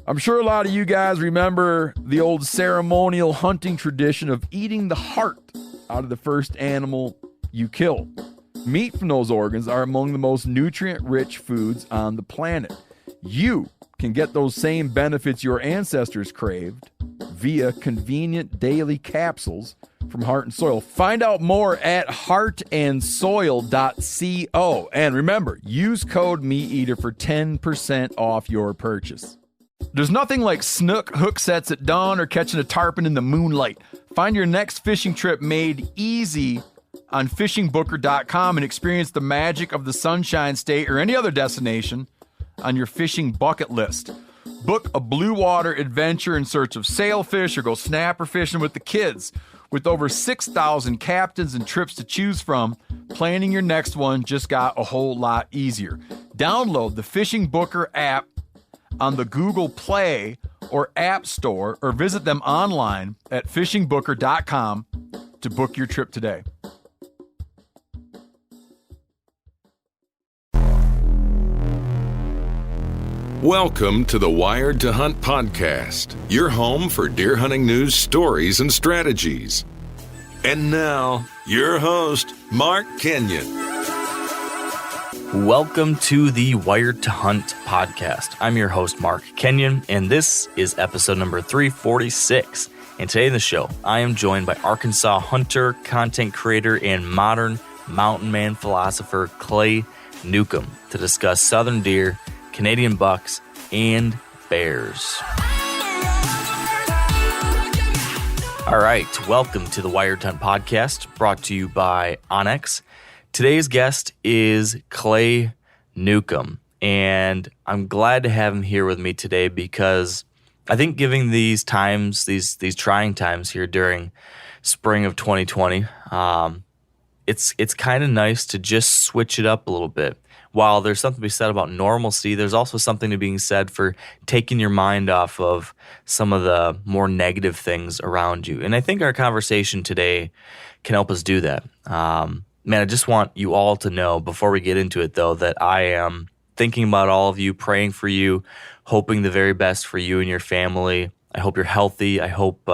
I'm sure a lot of you guys remember the old ceremonial hunting tradition of eating the heart out of the first animal you kill. Meat from those organs are among the most nutrient-rich foods on the planet. You can get those same benefits your ancestors craved via convenient daily capsules from Heart and Soil. Find out more at heartandsoil.co. And remember, use code MeatEater for 10% off your purchase. There's nothing like snook hook sets at dawn or catching a tarpon in the moonlight. Find your next fishing trip made easy on fishingbooker.com and experience the magic of the Sunshine State or any other destination on your fishing bucket list. Book a blue water adventure in search of sailfish or go snapper fishing with the kids. With over 6,000 captains and trips to choose from, planning your next one just got a whole lot easier. Download the Fishing Booker app on the Google Play or App Store or visit them online at fishingbooker.com to book your trip today. Welcome to the Wired to Hunt podcast, your home for deer hunting news, stories, and strategies. And now, your host, Mark Kenyon. Welcome to the Wired to Hunt podcast. I'm your host, Mark Kenyon, and this is episode number 346. And today in the show, I am joined by Arkansas hunter, content creator, and modern mountain man philosopher Clay Newcomb to discuss southern deer, Canadian bucks, and bears. All right, welcome to the Wired Hunt podcast, brought to you by Onyx. Today's guest is Clay Newcomb, and I'm glad to have him here with me today because I think giving these times, these trying times here during spring of 2020, it's kind of nice to just switch it up a little bit. While there's something to be said about normalcy, there's also something to being said for taking your mind off of some of the more negative things around you. And I think our conversation today can help us do that. Man, I just want you all to know before we get into it, though, that I am thinking about all of you, praying for you, hoping the very best for you and your family. I hope you're healthy. I hope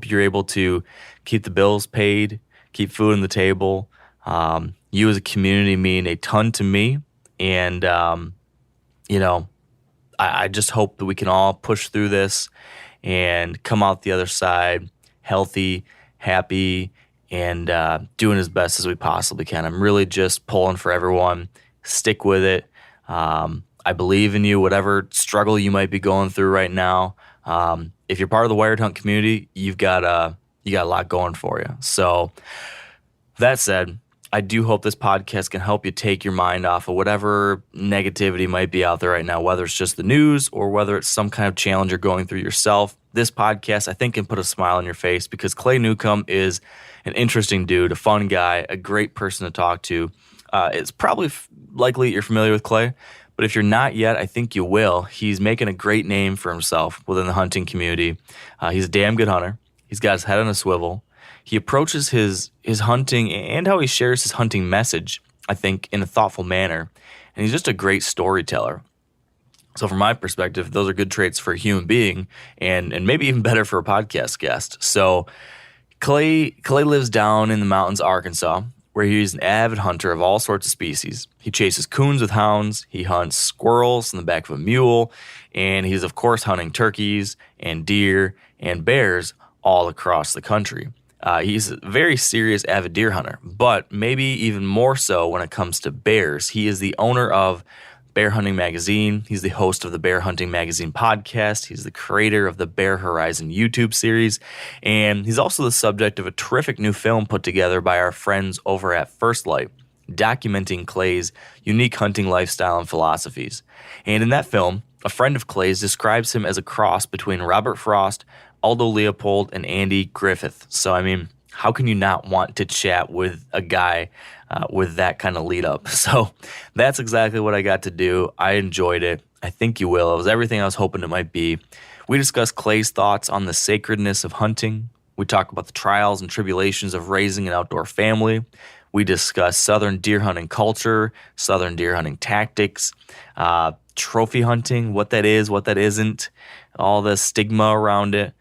you're able to keep the bills paid, keep food on the table. You as a community mean a ton to me, and I just hope that we can all push through this and come out the other side healthy, happy, and doing as best as we possibly can. I'm really just pulling for everyone. Stick with it. I believe in you, whatever struggle you might be going through right now. If you're part of the Wired Hunt community, you got a lot going for you. So that said, I do hope this podcast can help you take your mind off of whatever negativity might be out there right now, whether it's just the news or whether it's some kind of challenge you're going through yourself. This podcast, I think, can put a smile on your face because Clay Newcomb is an interesting dude, a fun guy, a great person to talk to. It's probably likely you're familiar with Clay, but if you're not yet, I think you will. He's making a great name for himself within the hunting community. He's a damn good hunter. He's got his head on a swivel. He approaches his hunting and how he shares his hunting message, I think, in a thoughtful manner. And he's just a great storyteller. So from my perspective, those are good traits for a human being and maybe even better for a podcast guest. So Clay lives down in the mountains of Arkansas, where he's an avid hunter of all sorts of species. He chases coons with hounds, he hunts squirrels in the back of a mule, and he's, of course, hunting turkeys and deer and bears all across the country. He's a very serious avid deer hunter, but maybe even more so when it comes to bears. He is the owner of Bear Hunting Magazine. He's the host of the Bear Hunting Magazine podcast. He's the creator of the Bear Horizon YouTube series. And he's also the subject of a terrific new film put together by our friends over at First Light, documenting Clay's unique hunting lifestyle and philosophies. And in that film, a friend of Clay's describes him as a cross between Robert Frost, Aldo Leopold, and Andy Griffith. So, I mean, how can you not want to chat with a guy with that kind of lead up? So that's exactly what I got to do. I enjoyed it. I think you will. It was everything I was hoping it might be. We discussed Clay's thoughts on the sacredness of hunting. We talk about the trials and tribulations of raising an outdoor family. We discuss southern deer hunting culture, southern deer hunting tactics, trophy hunting, what that is, what that isn't, all the stigma around it.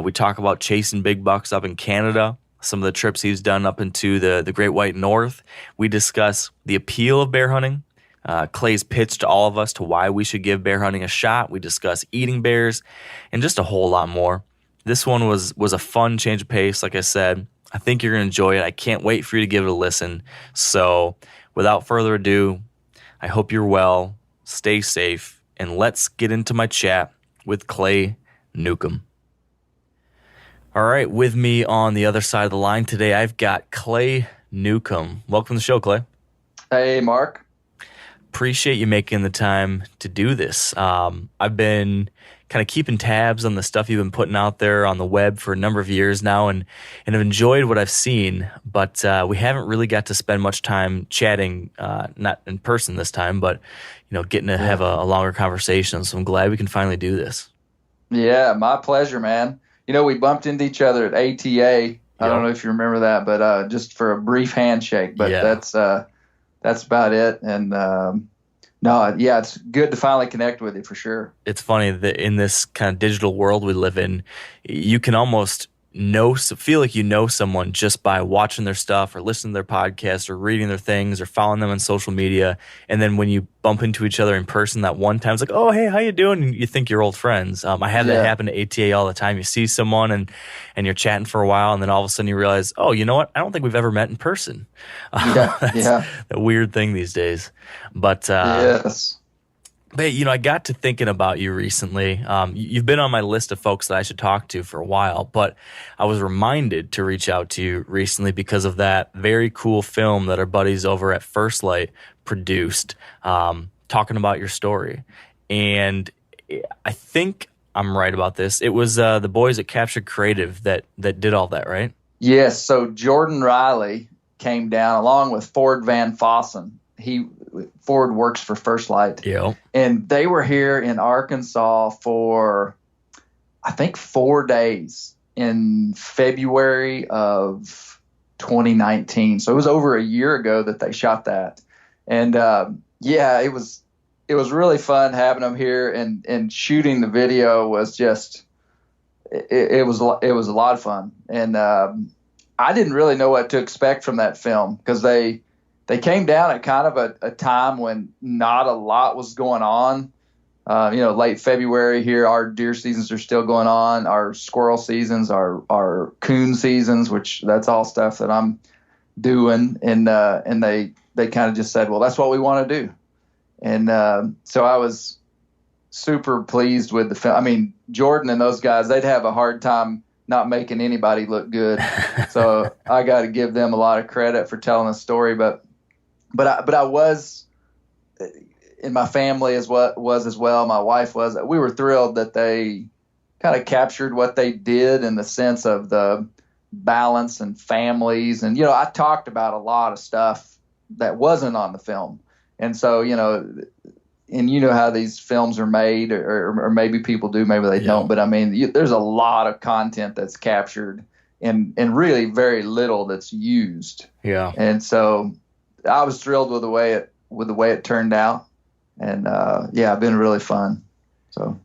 We talk about chasing big bucks up in Canada, some of the trips he's done up into the Great White North. We discuss the appeal of bear hunting, Clay's pitch to all of us to why we should give bear hunting a shot. We discuss eating bears and just a whole lot more. This one was a fun change of pace, like I said. I think you're going to enjoy it. I can't wait for you to give it a listen. So without further ado, I hope you're well, stay safe, and let's get into my chat with Clay Newcomb. All right, with me on the other side of the line today, I've got Clay Newcomb. Welcome to the show, Clay. Hey, Mark. Appreciate you making the time to do this. I've been kind of keeping tabs on the stuff you've been putting out there on the web for a number of years now, and have enjoyed what I've seen, but we haven't really got to spend much time chatting, not in person this time, but getting to have a longer conversation. So I'm glad we can finally do this. Yeah, my pleasure, man. We bumped into each other at ATA. I don't know if you remember that, but just for a brief handshake. But that's about it. And it's good to finally connect with you for sure. It's funny that in this kind of digital world we live in, you can almost feel like you know someone just by watching their stuff or listening to their podcast or reading their things or following them on social media. And then when you bump into each other in person that one time, it's like, oh, hey, how you doing? And you think you're old friends. I have that happen to ATA all the time. You see someone and you're chatting for a while, and then all of a sudden you realize, oh, you know what? I don't think we've ever met in person. That's a weird thing these days. But yes. But I got to thinking about you recently. You've been on my list of folks that I should talk to for a while, but I was reminded to reach out to you recently because of that very cool film that our buddies over at First Light produced, talking about your story. And I think I'm right about this. It was the boys at Captured Creative that did all that, right? Yes. So Jordan Riley came down along with Ford Van Fossen. Ford works for First Light. Yeah. And they were here in Arkansas for, I think, 4 days in February of 2019. So it was over a year ago that they shot that. And it was really fun having them here, and shooting the video was just, it was a lot of fun. And I didn't really know what to expect from that film because they came down at kind of a time when not a lot was going on. Late February here, our deer seasons are still going on. Our squirrel seasons, our coon seasons, which that's all stuff that I'm doing. And they kind of just said, well, that's what we want to do. And so I was super pleased with the film. I mean, Jordan and those guys, they'd have a hard time not making anybody look good. So I got to give them a lot of credit for telling the story. But I was, and my family was as well. My wife was. We were thrilled that they kind of captured what they did in the sense of the balance and families. And I talked about a lot of stuff that wasn't on the film. And so and how these films are made, or maybe people do, maybe they don't. But I mean, there's a lot of content that's captured, and really very little that's used. Yeah. And so I was thrilled with the way it turned out, and it's been really fun. So,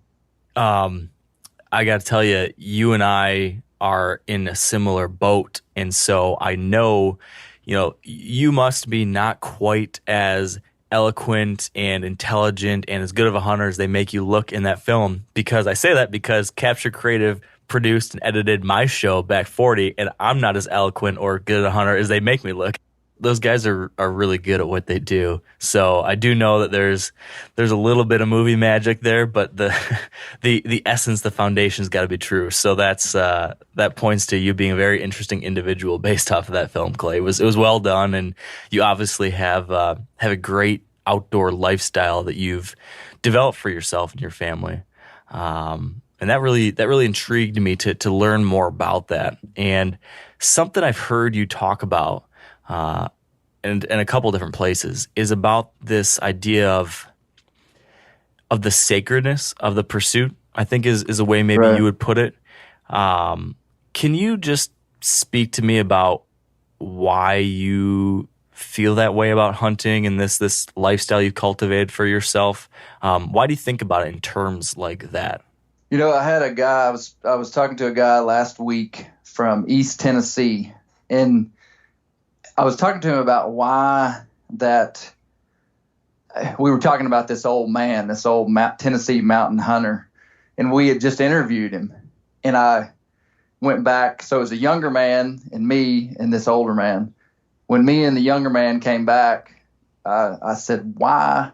I got to tell you, you and I are in a similar boat, and so I know, you must be not quite as eloquent and intelligent and as good of a hunter as they make you look in that film. Because I say that because Capture Creative produced and edited my show Back 40, and I'm not as eloquent or good a hunter as they make me look. Those guys are really good at what they do. So I do know that there's a little bit of movie magic there, but the essence, the foundation's got to be true. So that points to you being a very interesting individual based off of that film, Clay. It was well done, and you obviously have a great outdoor lifestyle that you've developed for yourself and your family. And that really intrigued me to learn more about that. And something I've heard you talk about, and a couple different places, is about this idea of the sacredness of the pursuit, I think is a way maybe you would put it. Can you just speak to me about why you feel that way about hunting and this lifestyle you've cultivated for yourself? Why do you think about it in terms like that? I had a guy, I was talking to a guy last week from East Tennessee, and I was talking to him about why that we were talking about this old man, this old Tennessee mountain hunter, and we had just interviewed him. And I went back. So it was a younger man and me and this older man. When me and the younger man came back, I said, why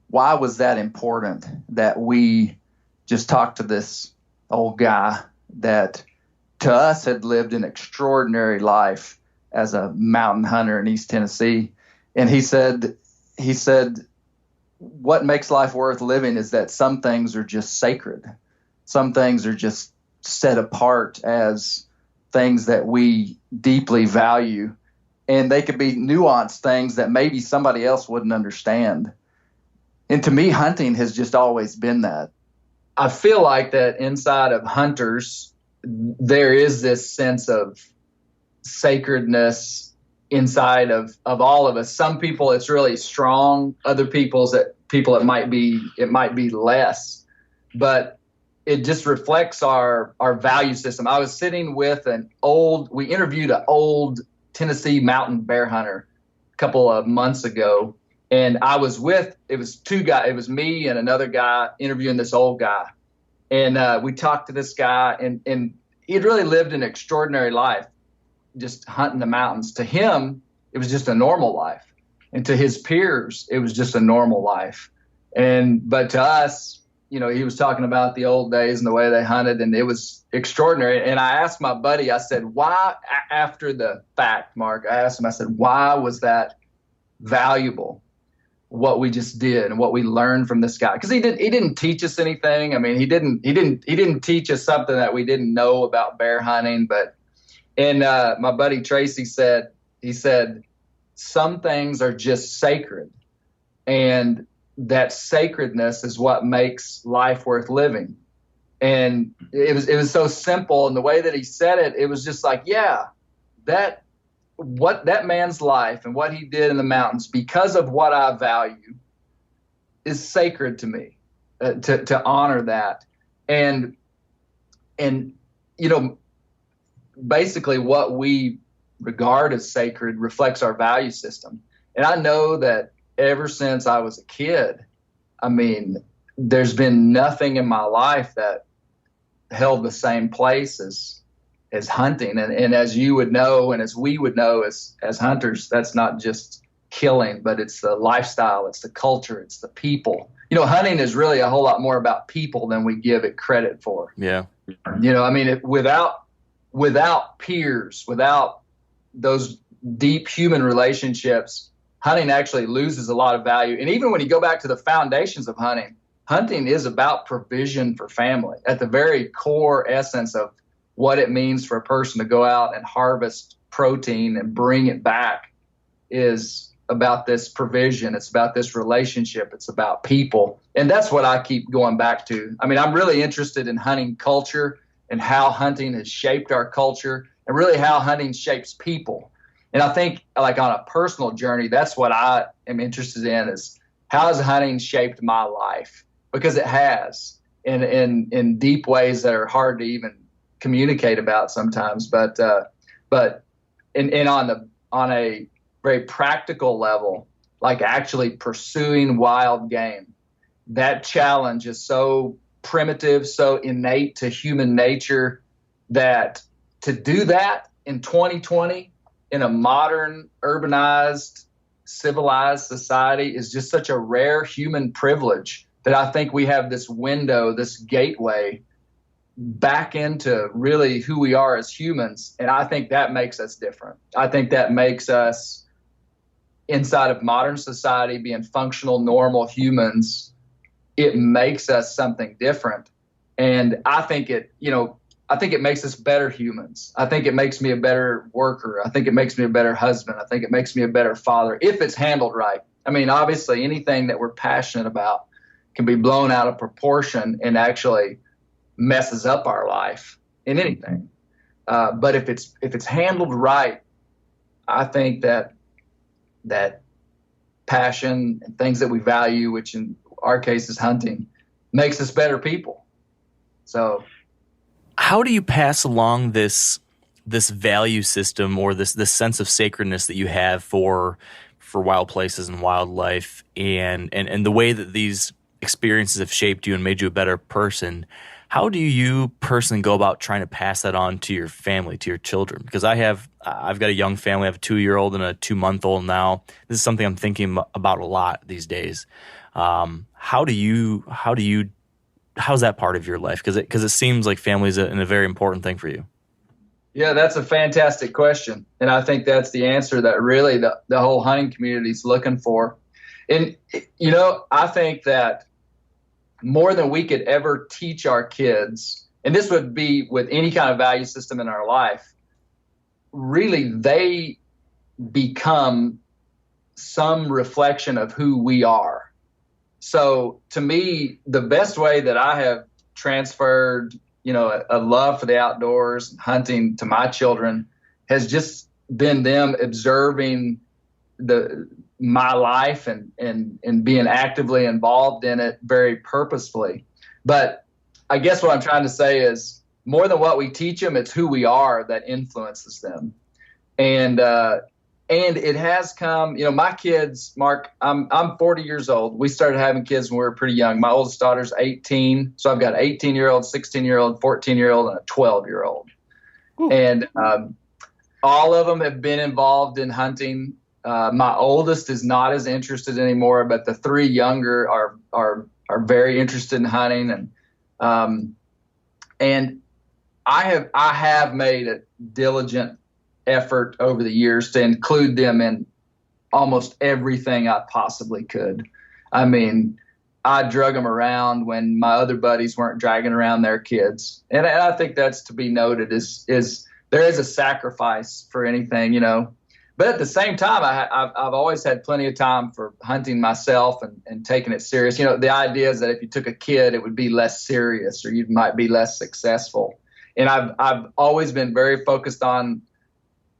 was that important that we just talked to this old guy that to us had lived an extraordinary life as a mountain hunter in East Tennessee? And he said, what makes life worth living is that some things are just sacred. Some things are just set apart as things that we deeply value. And they could be nuanced things that maybe somebody else wouldn't understand. And to me, hunting has just always been that. I feel like that inside of hunters, there is this sense of sacredness inside of all of us. Some people it's really strong. Other people it might be less. But it just reflects our value system. I was sitting with we interviewed an old Tennessee mountain bear hunter a couple of months ago. And it was two guys. It was me and another guy interviewing this old guy. And we talked to this guy, and he'd really lived an extraordinary life, just hunting the mountains. To him, it was just a normal life. And to his peers, it was just a normal life. But to us, he was talking about the old days and the way they hunted, and it was extraordinary. And I asked my buddy, I said, why, after the fact, Mark, I asked him, I said, why was that valuable, what we just did and what we learned from this guy? Because he didn't teach us anything. I mean, he didn't teach us something that we didn't know about bear hunting. And my buddy Tracy said, some things are just sacred, and that sacredness is what makes life worth living. And it was so simple. And the way that he said it, it was just like, yeah, what that man's life and what he did in the mountains, because of what I value, is sacred to me, to honor that. And basically what we regard as sacred reflects our value system. And I know that ever since I was a kid, I mean, there's been nothing in my life that held the same place as hunting. And as you would know, and as we would know as hunters, that's not just killing, but it's the lifestyle, it's the culture, it's the people. Hunting is really a whole lot more about people than we give it credit for. Yeah. I mean, without peers, without those deep human relationships, hunting actually loses a lot of value. And even when you go back to the foundations of hunting is about provision for family. At the very core essence of what it means for a person to go out and harvest protein and bring it back is about this provision. It's about this relationship. It's about people. And that's what I keep going back to. I mean, I'm really interested in hunting culture and how hunting has shaped our culture and really how hunting shapes people. And I think, like, on a personal journey, that's what I am interested in, is how has hunting shaped my life? Because it has in deep ways that are hard to even communicate about sometimes. But on a very practical level, like actually pursuing wild game, that challenge is so primitive, so innate to human nature, that to do that in 2020 in a modern, urbanized, civilized society is just such a rare human privilege that I think we have this window, this gateway back into really who we are as humans. And I think that makes us different. I think that makes us, inside of modern society, being functional, normal humans, it makes us something different. And I think it makes us better humans. I think it makes me a better worker. I think it makes me a better husband. I think it makes me a better father if it's handled right. I mean, obviously, anything that we're passionate about can be blown out of proportion and actually messes up our life in anything. But if it's handled right, I think that that passion and things that we value, which in our case is hunting, makes us better people. So how do you pass along this value system or this sense of sacredness that you have for wild places and wildlife and the way that these experiences have shaped you and made you a better person? How do you personally go about trying to pass that on to your family, to your children? Because I've got a young family. I have a 2-year-old and a 2-month-old now. This is something I'm thinking about a lot these days. How's that part of your life? Because it seems like family is a very important thing for you. Yeah, that's a fantastic question. And I think that's the answer that really the whole hunting community is looking for. And, I think that more than we could ever teach our kids, and this would be with any kind of value system in our life, really they become some reflection of who we are. So to me, the best way that I have transferred, a love for the outdoors and hunting to my children has just been them observing my life and being actively involved in it very purposefully. But I guess what I'm trying to say is more than what we teach them, it's who we are that influences them. And it has come, my kids, Mark, I'm 40 years old. We started having kids when we were pretty young. My oldest daughter's 18. So I've got an 18-year-old, 16-year-old, 14-year-old, and a 12-year-old. And all of them have been involved in hunting. My oldest is not as interested anymore, but the 3 younger are very interested in hunting. And I have made a diligent effort over the years to include them in almost everything I possibly could. I mean, I drug them around when my other buddies weren't dragging around their kids. And I think that's to be noted is there is a sacrifice for anything, But at the same time, I've always had plenty of time for hunting myself and taking it serious. The idea is that if you took a kid, it would be less serious or you might be less successful. And I've always been very focused on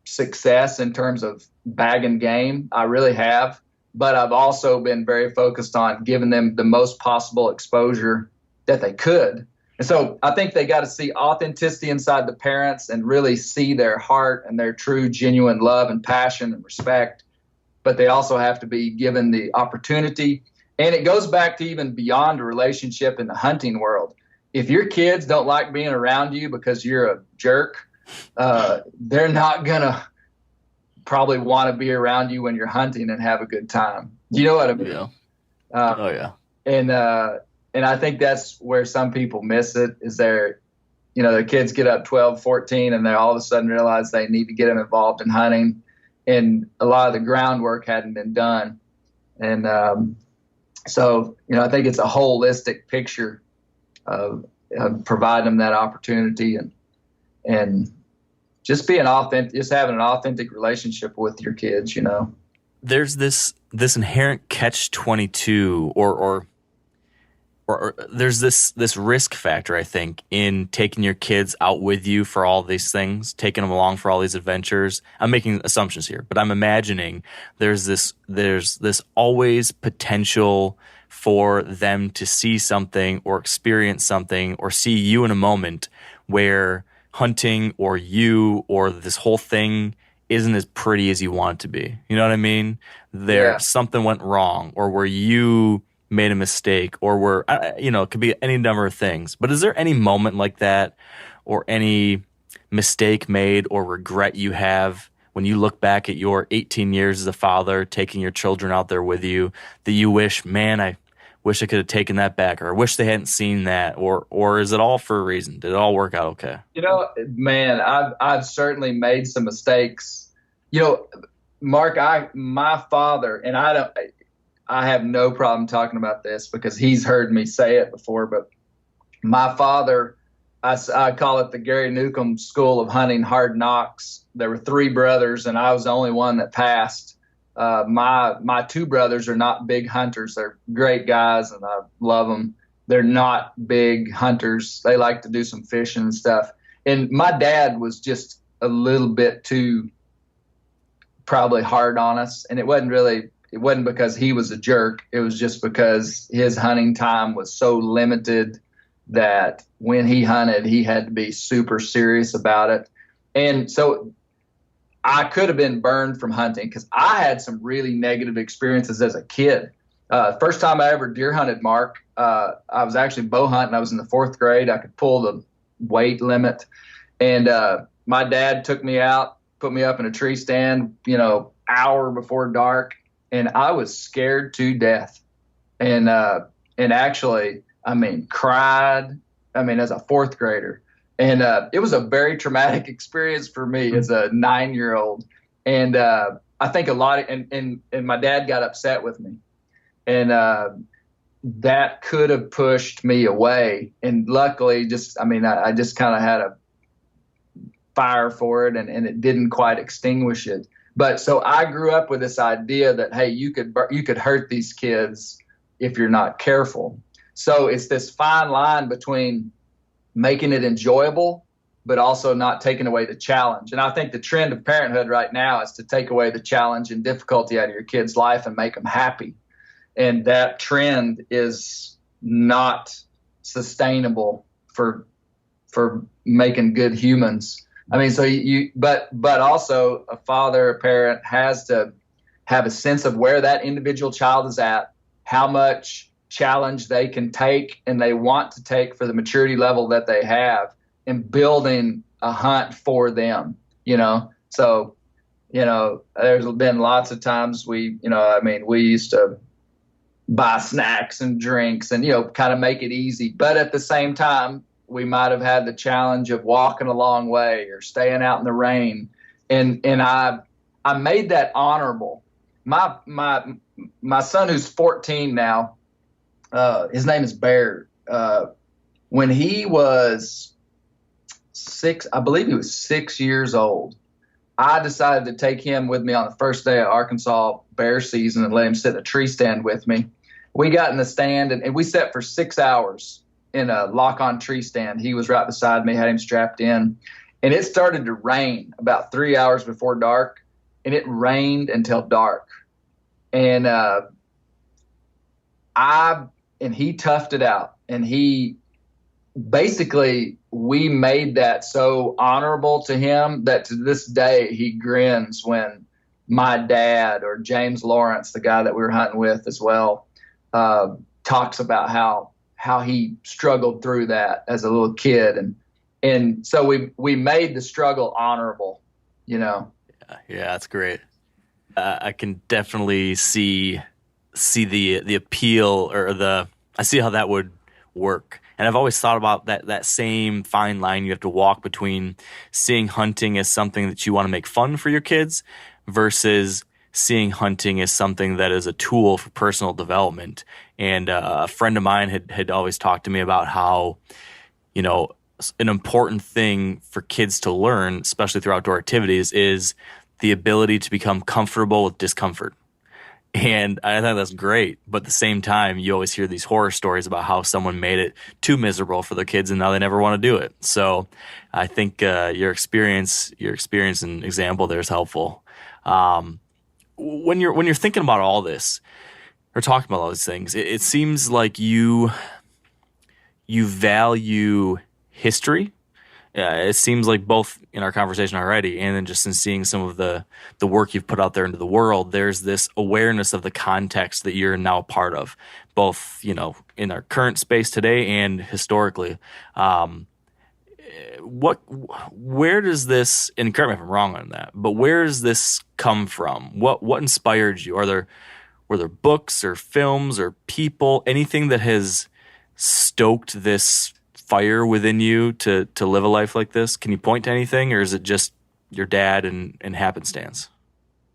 success in terms of bagging game. I really have. But I've also been very focused on giving them the most possible exposure that they could. And so I think they got to see authenticity inside the parents and really see their heart and their true, genuine love and passion and respect. But they also have to be given the opportunity. And it goes back to even beyond a relationship in the hunting world. If your kids don't like being around you because you're a jerk, they're not going to probably want to be around you when you're hunting and have a good time. You know what I mean? Yeah. Oh, yeah. And I think that's where some people miss it is their kids get up 12, 14, and they all of a sudden realize they need to get them involved in hunting. And a lot of the groundwork hadn't been done. And so I think it's a holistic picture of providing them that opportunity and just being authentic, just having an authentic relationship with your kids, There's this inherent catch-22 or there's this risk factor, I think, in taking your kids out with you for all these things, taking them along for all these adventures. I'm making assumptions here, but I'm imagining there's this always potential for them to see something or experience something or see you in a moment where hunting or you or this whole thing isn't as pretty as you want it to be. You know what I mean? Something went wrong or where you made a mistake or where, it could be any number of things. But is there any moment like that or any mistake made or regret you have when you look back at your 18 years as a father, taking your children out there with you, that you wish, man, I wish I could have taken that back, or I wish they hadn't seen that, or is it all for a reason? Did it all work out okay? Man, I've certainly made some mistakes. Mark, my father, and I have no problem talking about this because he's heard me say it before, but my father, I call it the Gary Newcomb School of Hunting Hard Knocks. There were 3 brothers, and I was the only one that passed. My 2 brothers are not big hunters. They're great guys, and I love them. They're not big hunters. They like to do some fishing and stuff. And my dad was just a little bit too probably hard on us. And it wasn't because he was a jerk. It was just because his hunting time was so limited that when he hunted, he had to be super serious about it. And so I could have been burned from hunting because I had some really negative experiences as a kid. First time I ever deer hunted, Mark, I was actually bow hunting. I was in the 4th grade. I could pull the weight limit. And my dad took me out, put me up in a tree stand, hour before dark. And I was scared to death. And actually, cried, as a 4th grader. And it was a very traumatic experience for me as a 9-year-old. And I think a lot of, and my dad got upset with me. And that could have pushed me away. And luckily, I just kind of had a fire for it, and it didn't quite extinguish it. But so I grew up with this idea that, hey, you could hurt these kids if you're not careful. So it's this fine line between making it enjoyable, but also not taking away the challenge. And I think the trend of parenthood right now is to take away the challenge and difficulty out of your kid's life and make them happy. And that trend is not sustainable for making good humans. But also a father, a parent has to have a sense of where that individual child is at, how much challenge they can take and they want to take for the maturity level that they have, and building a hunt for them, So, there's been lots of times we used to buy snacks and drinks and, kind of make it easy. But at the same time, we might have had the challenge of walking a long way or staying out in the rain. And I made that honorable. My son, who's 14 now, his name is Bear. When he was 6, I believe he was 6 years old, I decided to take him with me on the first day of Arkansas bear season and let him sit in a tree stand with me. We got in the stand and we sat for 6 hours in a lock-on tree stand. He was right beside me, had him strapped in. And it started to rain about 3 hours before dark, and it rained until dark. And he toughed it out. And we made that so honorable to him that to this day he grins when my dad or James Lawrence, the guy that we were hunting with as well, talks about how he struggled through that as a little kid. And so we made the struggle honorable, Yeah, that's great. I can definitely see the appeal, or I see how that would work. And I've always thought about that same fine line you have to walk between seeing hunting as something that you want to make fun for your kids versus seeing hunting as something that is a tool for personal development. And a friend of mine had always talked to me about how, an important thing for kids to learn, especially through outdoor activities, is the ability to become comfortable with discomfort. And I think that's great. But at the same time, you always hear these horror stories about how someone made it too miserable for their kids and now they never want to do it. So I think your experience and example there is helpful. When you're thinking about all this or talking about all these things, it seems like you value history. It seems like both in our conversation already and then just in seeing some of the work you've put out there into the world, there's this awareness of the context that you're now a part of, both, in our current space today and historically. Where does this, and correct me if I'm wrong on that, but where does this come from? What inspired you? Were there books or films or people, anything that has stoked this fire within you to live a life like this? Can you point to anything, or is it just your dad and happenstance?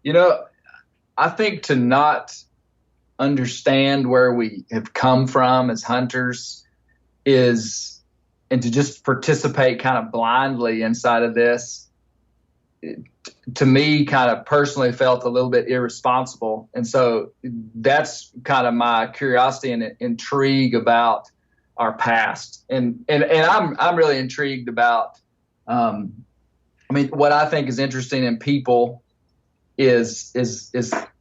I think to not understand where we have come from as hunters and to just participate kind of blindly inside of this, to me, kind of personally felt a little bit irresponsible. And so that's kind of my curiosity and intrigue about our past. And I'm really intrigued about, what I think is interesting in people is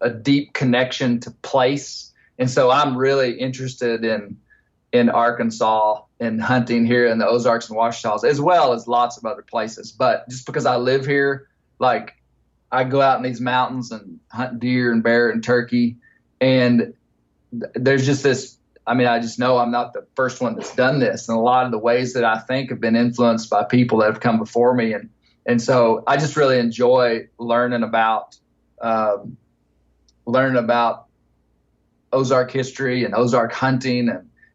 a deep connection to place. And so I'm really interested in Arkansas and hunting here in the Ozarks and Ouachita's, as well as lots of other places. But just because I live here, like I go out in these mountains and hunt deer and bear and turkey, and there's just this, I mean, I just know I'm not the first one that's done this. And a lot of the ways that I think have been influenced by people that have come before me. And so I just really enjoy learning about Ozark history and Ozark hunting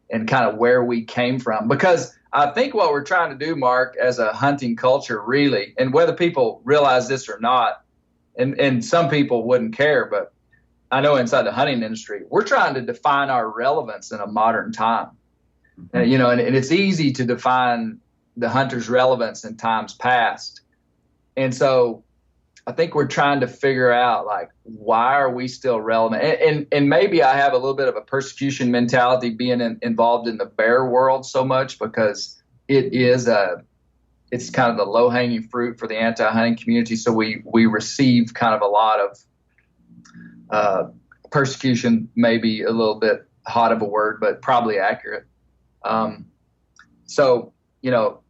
and kind of where we came from. Because I think what we're trying to do, Mark, as a hunting culture, really, and whether people realize this or not, and some people wouldn't care, but I know inside the hunting industry, we're trying to define our relevance in a modern time. And, you know, and it's easy to define the hunter's relevance in times past. And so I think we're trying to figure out, like, why are we still relevant? And maybe I have a little bit of a persecution mentality being involved in the bear world so much, because it's kind of the low-hanging fruit for the anti-hunting community. So we receive kind of a lot of persecution, maybe a little bit hot of a word, but probably accurate. So, you know,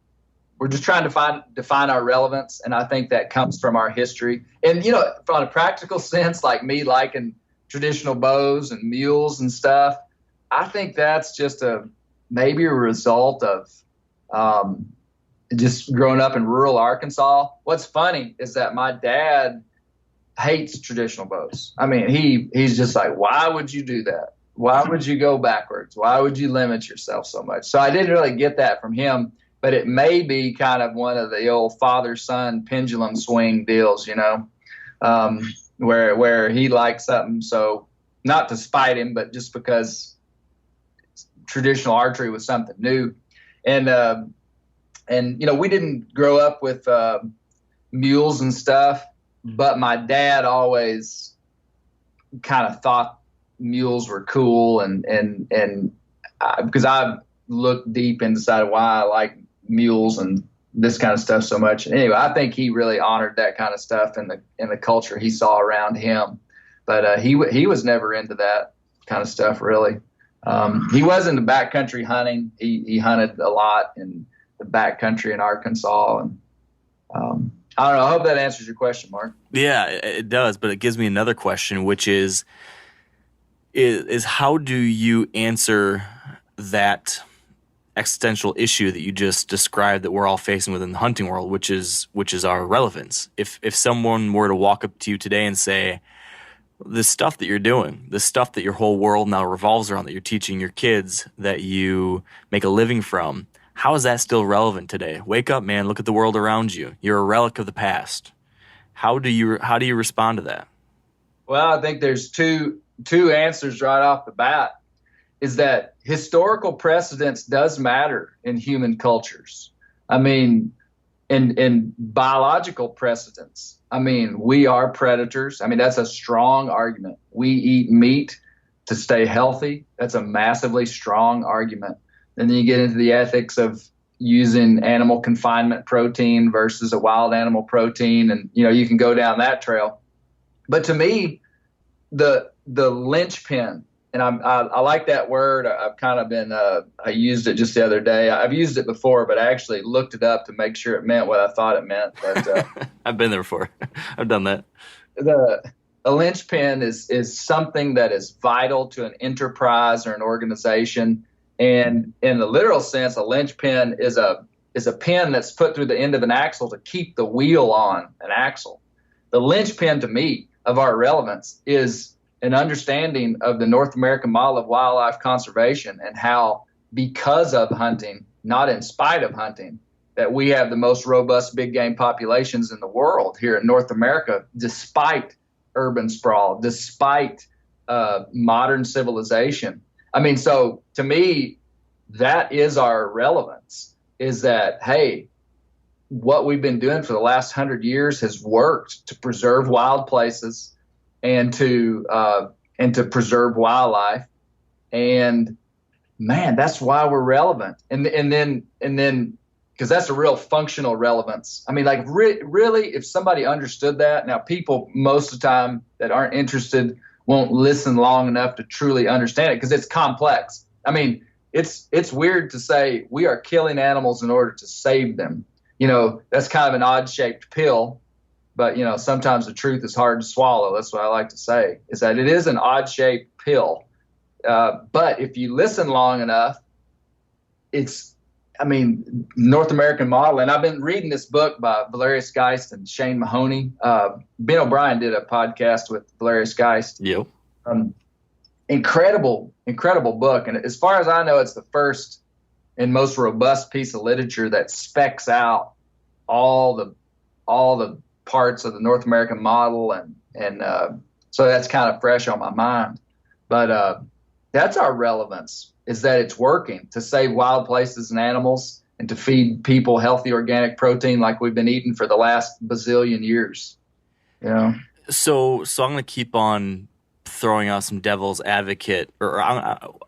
we're just trying to define our relevance, and I think that comes from our history. And, you know, from a practical sense, like me liking traditional bows and mules and stuff, I think that's just maybe a result of just growing up in rural Arkansas. What's funny is that my dad hates traditional bows. I mean, he's just like, why would you do that? Why would you go backwards? Why would you limit yourself so much? So I didn't really get that from him. But it may be kind of one of the old father-son pendulum swing deals, you know, where he likes something. So not to spite him, but just because traditional archery was something new. And you know, we didn't grow up with mules and stuff, but my dad always kind of thought mules were cool. And because I've looked deep inside why I like mules and this kind of stuff so much. And anyway, I think he really honored that kind of stuff in the culture he saw around him. But he was never into that kind of stuff, really. He was into backcountry hunting. He hunted a lot in the backcountry in Arkansas. And I don't know. I hope that answers your question, Mark. Yeah, it does. But it gives me another question, which is how do you answer that existential issue that you just described that we're all facing within the hunting world, which is our relevance? If someone were to walk up to you today and say, this stuff that you're doing, this stuff that your whole world now revolves around, that you're teaching your kids, that you make a living from, how is that still relevant today? Wake up, man, look at the world around you. You're a relic of the past. How do you respond to that? Well, I think there's two answers right off the bat. Is that historical precedence does matter in human cultures. I mean, in biological precedence, I mean, we are predators. I mean, that's a strong argument. We eat meat to stay healthy. That's a massively strong argument. And then you get into the ethics of using animal confinement protein versus a wild animal protein. And, you know, you can go down that trail. But to me, the linchpin, and I like that word. I've kind of been, I used it just the other day. I've used it before, but I actually looked it up to make sure it meant what I thought it meant. But I've been there before. I've done that. A linchpin is something that is vital to an enterprise or an organization. And in the literal sense, a linchpin is a pin that's put through the end of an axle to keep the wheel on an axle. The linchpin to me of our relevance is an understanding of the North American model of wildlife conservation, and how, because of hunting, not in spite of hunting, that we have the most robust big game populations in the world here in North America, despite urban sprawl, despite modern civilization. I mean, so to me, that is our relevance, is that, hey, what we've been doing for the last 100 years has worked to preserve wild places and to preserve wildlife. And man, that's why we're relevant. And then because that's a real functional relevance. I mean, like really, if somebody understood that, now people most of the time that aren't interested won't listen long enough to truly understand it because it's complex. I mean, it's weird to say we are killing animals in order to save them. That's kind of an odd shaped pill, but sometimes the truth is hard to swallow. That's what I like to say, is that it is an odd shaped pill. But if you listen long enough, North American model, and I've been reading this book by Valerius Geist and Shane Mahoney. Ben O'Brien did a podcast with Valerius Geist. Yep. Incredible book. And as far as I know, it's the first and most robust piece of literature that specs out all the parts of the North American model. And so that's kind of fresh on my mind. But that's our relevance, is that it's working to save wild places and animals and to feed people healthy organic protein like we've been eating for the last bazillion years. So I'm going to keep on throwing out some devil's advocate, or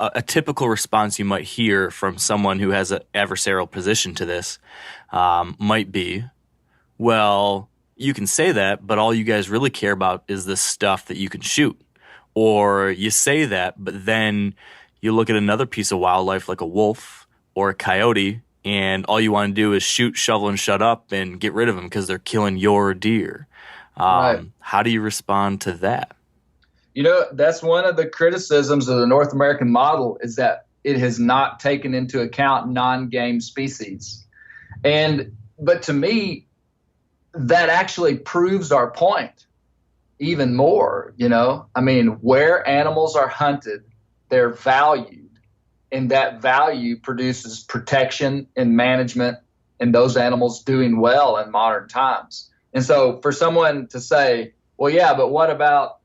a typical response you might hear from someone who has an adversarial position to this might be, well, you can say that, but all you guys really care about is the stuff that you can shoot. Or you say that, but then you look at another piece of wildlife like a wolf or a coyote, and all you want to do is shoot, shovel, and shut up and get rid of them because they're killing your deer. Right. How do you respond to that? That's one of the criticisms of the North American model, is that it has not taken into account non-game species. But to me, that actually proves our point even more. Where animals are hunted, they're valued, and that value produces protection and management and those animals doing well in modern times. And so for someone to say, well, yeah, but what about,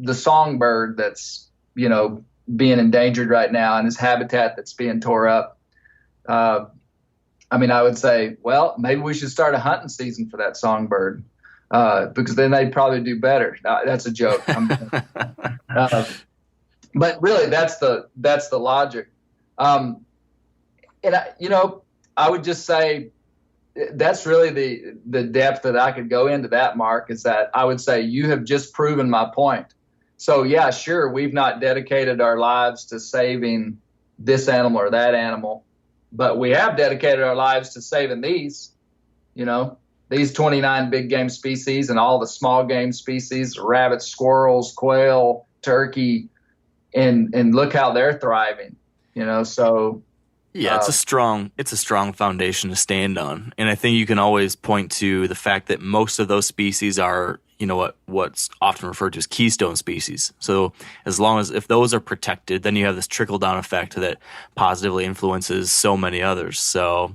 the songbird that's, being endangered right now and his habitat that's being tore up? I would say, well, maybe we should start a hunting season for that songbird, because then they'd probably do better. That's a joke. But really, that's the logic. I would just say that's really the depth that I could go into that, Mark, is that I would say you have just proven my point. So yeah, sure, we've not dedicated our lives to saving this animal or that animal, but we have dedicated our lives to saving these 29 big game species and all the small game species, rabbits, squirrels, quail, turkey, and look how they're thriving, so. Yeah, it's a strong foundation to stand on. And I think you can always point to the fact that most of those species are, what's often referred to as keystone species. So as long as, if those are protected, then you have this trickle down effect that positively influences so many others. So,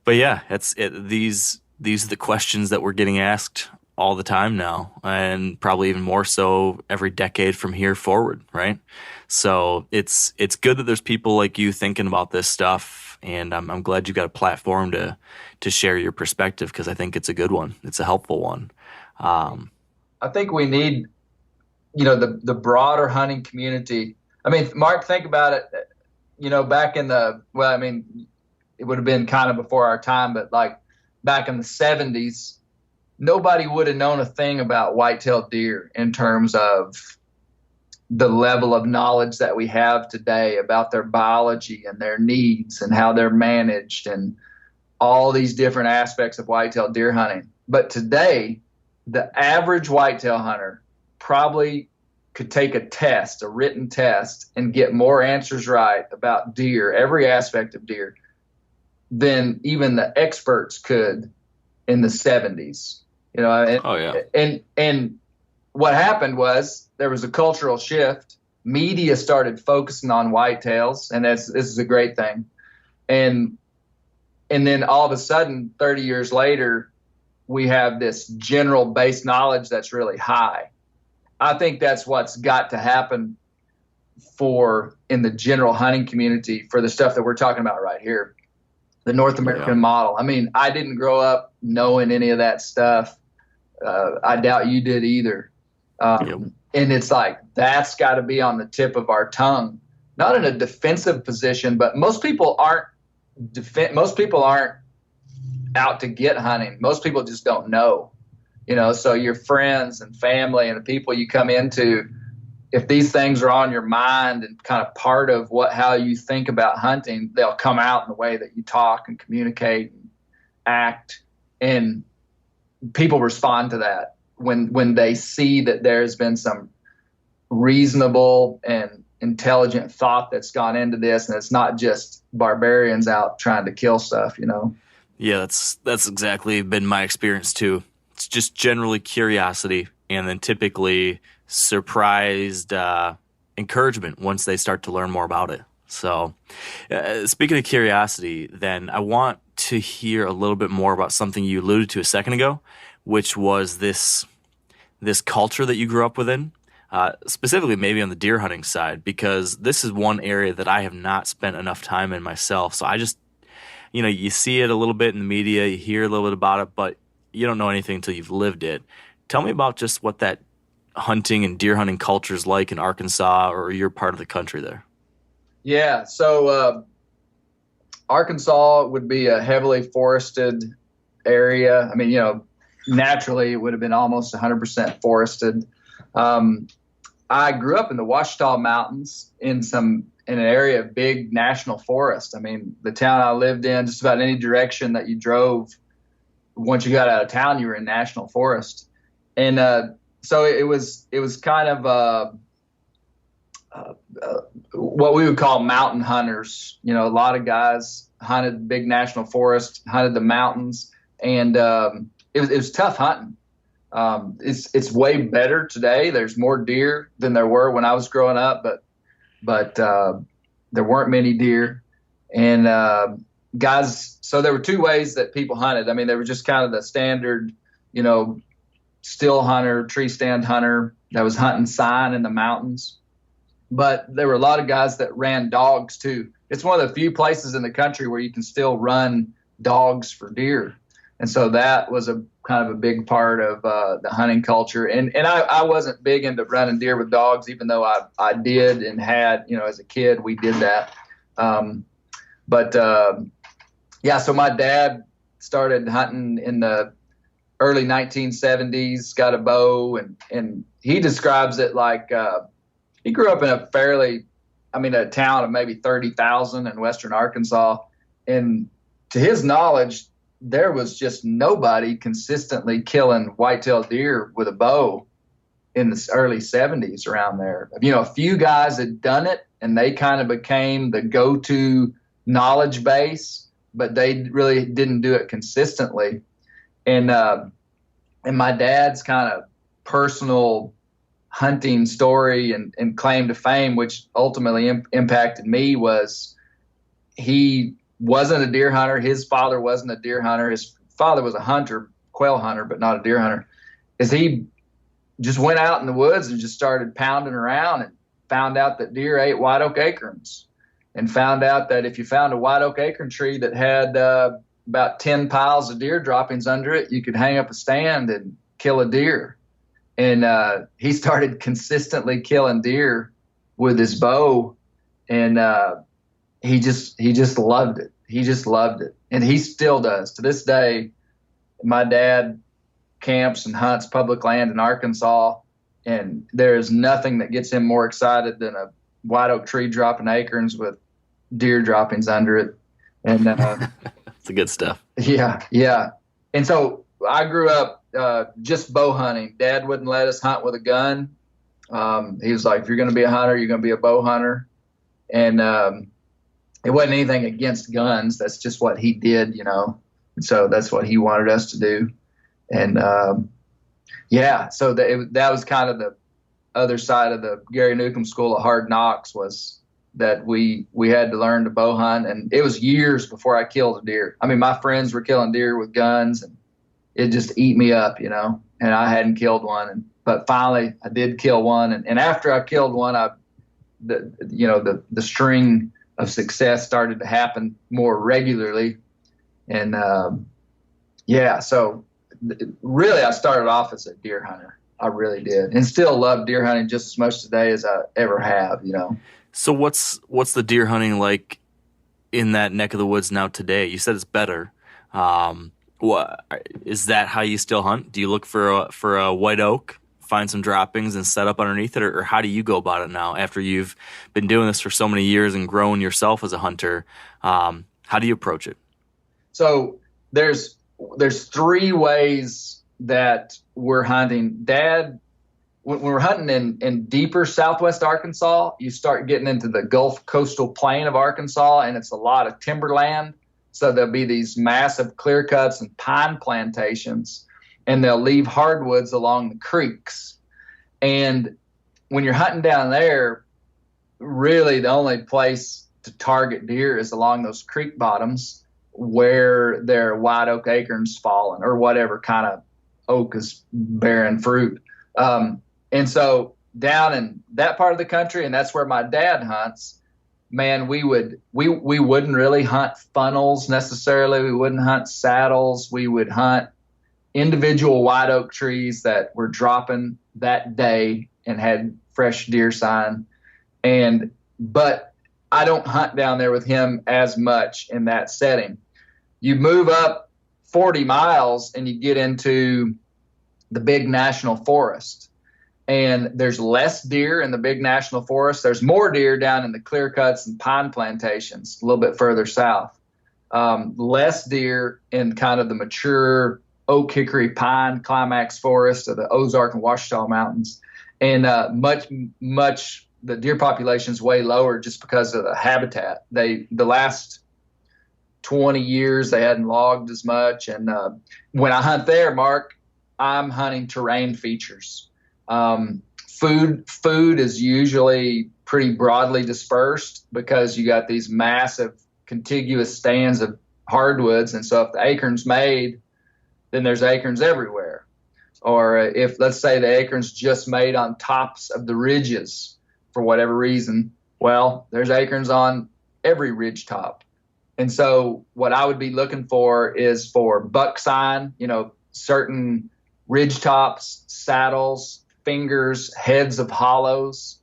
but yeah, these are the questions that we're getting asked all the time now, and probably even more so every decade from here forward, right? So it's good that there's people like you thinking about this stuff, and I'm glad you got a platform to share your perspective, because I think it's a good one. It's a helpful one. I think we need, the broader hunting community. Mark, think about it. Back in it would have been kind of before our time, but like back in the 70s, nobody would have known a thing about white-tailed deer in terms of the level of knowledge that we have today about their biology and their needs and how they're managed and all these different aspects of white-tailed deer hunting. But today, the average whitetail hunter probably could take a written test, and get more answers right about deer, every aspect of deer, than even the experts could in the 70s. And what happened was there was a cultural shift. Media started focusing on whitetails, and this is a great thing. And then all of a sudden, 30 years later, we have this general base knowledge that's really high. I think that's what's got to happen in the general hunting community for the stuff that we're talking about right here, the North American model. I didn't grow up knowing any of that stuff. I doubt you did either. And it's like, that's got to be on the tip of our tongue, not in a defensive position, but most people aren't out to get hunting. Most people just don't know, so your friends and family and the people you come into, if these things are on your mind and kind of part of how you think about hunting, they'll come out in the way that you talk and communicate and act, and people respond to that when they see that there's been some reasonable and intelligent thought that's gone into this, and it's not just barbarians out trying to kill stuff. Yeah, that's exactly been my experience too. It's just generally curiosity, and then typically surprised encouragement once they start to learn more about it. So speaking of curiosity, then I want to hear a little bit more about something you alluded to a second ago, which was this culture that you grew up within, specifically maybe on the deer hunting side, because this is one area that I have not spent enough time in myself. So I just, you see it a little bit in the media, you hear a little bit about it, but you don't know anything until you've lived it. Tell me about just what that hunting and deer hunting culture is like in Arkansas or your part of the country there. Yeah. So, Arkansas would be a heavily forested area. I mean, naturally it would have been almost 100% forested. I grew up in the Ouachita Mountains in an area of big national forest. I mean, the town I lived in, just about any direction that you drove, once you got out of town, you were in national forest. And so it was kind of what we would call mountain hunters. A lot of guys hunted big national forest, hunted the mountains, and it was tough hunting. It's way better today. There's more deer than there were when I was growing up, but there weren't many deer. And guys, so there were two ways that people hunted. I mean, there was just kind of the standard, still hunter, tree stand hunter that was hunting sign in the mountains. But there were a lot of guys that ran dogs too. It's one of the few places in the country where you can still run dogs for deer. And so that was a kind of a big part of the hunting culture. And I wasn't big into running deer with dogs, even though I did and had, as a kid, we did that. Yeah, so my dad started hunting in the early 1970s, got a bow, and he describes it like he grew up in a town of maybe 30,000 in western Arkansas. And to his knowledge, there was just nobody consistently killing whitetail deer with a bow in the early 70s around there. A few guys had done it, and they kind of became the go-to knowledge base, but they really didn't do it consistently. And my dad's kind of personal hunting story and claim to fame, which ultimately impacted me, was he wasn't a deer hunter. His father wasn't a deer hunter. His father was a hunter, quail hunter, but not a deer hunter. Is he just went out in the woods and just started pounding around and found out that deer ate white oak acorns, and found out that if you found a white oak acorn tree that had about 10 piles of deer droppings under it, you could hang up a stand and kill a deer. And he started consistently killing deer with his bow, and he just loved it. He just loved it, and he still does to this day. My dad camps and hunts public land in Arkansas, and there is nothing that gets him more excited than a white oak tree dropping acorns with deer droppings under it. And it's the good stuff. Yeah. And so I grew up just bow hunting. Dad wouldn't let us hunt with a gun. He was like, if you're going to be a hunter, you're going to be a bow hunter. And it wasn't anything against guns. That's just what he did, And so that's what he wanted us to do. And so that was kind of the other side of the Gary Newcomb School of Hard Knocks, was that we had to learn to bow hunt. And it was years before I killed a deer. I mean, my friends were killing deer with guns, and it just ate me up, and I hadn't killed one. But finally I did kill one. And after I killed one, the string of success started to happen more regularly. And so really I started off as a deer hunter. I really did, and still love deer hunting just as much today as I ever have. So what's the deer hunting like in that neck of the woods now today? You said it's better, What is that? How you still hunt? Do you look for a white oak, find some droppings, and set up underneath it, or how do you go about it now after you've been doing this for so many years and grown yourself as a hunter? How do you approach it? So there's three ways that we're hunting. Dad, when we're hunting in deeper southwest Arkansas, you start getting into the Gulf coastal plain of Arkansas, and it's a lot of timberland. So there'll be these massive clear cuts and pine plantations, and they'll leave hardwoods along the creeks. And when you're hunting down there, really the only place to target deer is along those creek bottoms where their white oak acorns fallen or whatever kind of oak is bearing fruit. And so down in that part of the country, and that's where my dad hunts, man, we wouldn't really hunt funnels necessarily. We wouldn't hunt saddles. We would hunt individual white oak trees that were dropping that day and had fresh deer sign. But I don't hunt down there with him as much in that setting. You move up 40 miles and you get into the big national forest. And there's less deer in the big national forest. There's more deer down in the clear cuts and pine plantations a little bit further south. Less deer in kind of the mature oak, hickory, pine climax forest of the Ozark and Ouachita Mountains. And much the deer population is way lower just because of the habitat. The last 20 years they hadn't logged as much. And when I hunt there, Mark, I'm hunting terrain features. Food is usually pretty broadly dispersed because you got these massive contiguous stands of hardwoods. And so if the acorn's made, then there's acorns everywhere. Or if, let's say, the acorn's just made on tops of the ridges for whatever reason, well, there's acorns on every ridge top. And so what I would be looking for is for buck sign, certain ridge tops, saddles, fingers, heads of hollows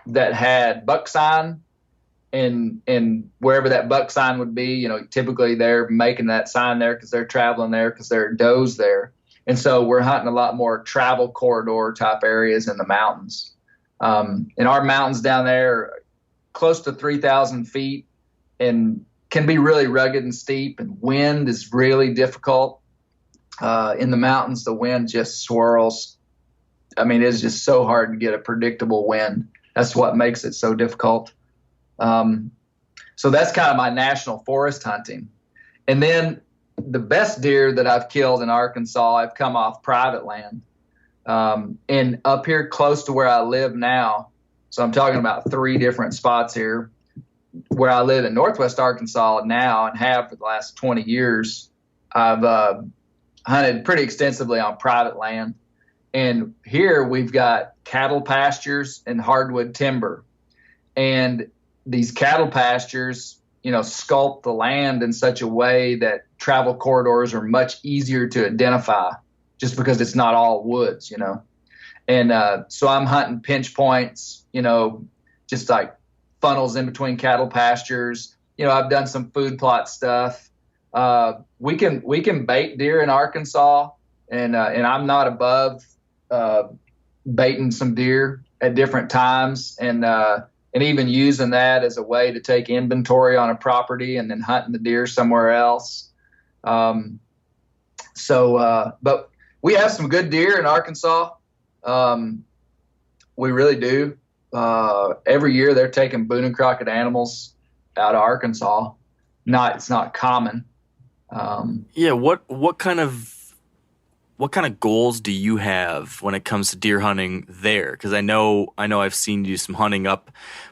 that had buck sign, and wherever that buck sign would be, typically they're making that sign there because they're traveling there because there are does there. And so we're hunting a lot more travel corridor type areas in the mountains. In our mountains down there, close to 3,000 feet, and can be really rugged and steep, and wind is really difficult. In the mountains, the wind just swirls. I mean, it's just so hard to get a predictable wind. That's what makes it so difficult. So that's kind of my national forest hunting. And then the best deer that I've killed in Arkansas, I've come off private land. And up here close to where I live now, so I'm talking about 3 different spots here, where I live in Northwest Arkansas now and have for the last 20 years, I've hunted pretty extensively on private land. And here we've got cattle pastures and hardwood timber. And these cattle pastures, sculpt the land in such a way that travel corridors are much easier to identify just because it's not all woods, And so I'm hunting pinch points, just like funnels in between cattle pastures. I've done some food plot stuff. We can bait deer in Arkansas, and I'm not above baiting some deer at different times, and even using that as a way to take inventory on a property and then hunting the deer somewhere else. But we have some good deer in Arkansas. We really do. Every year they're taking Boone and Crockett animals out of Arkansas. It's not common. What kind of goals do you have when it comes to deer hunting there? Because I know I've seen you do some hunting up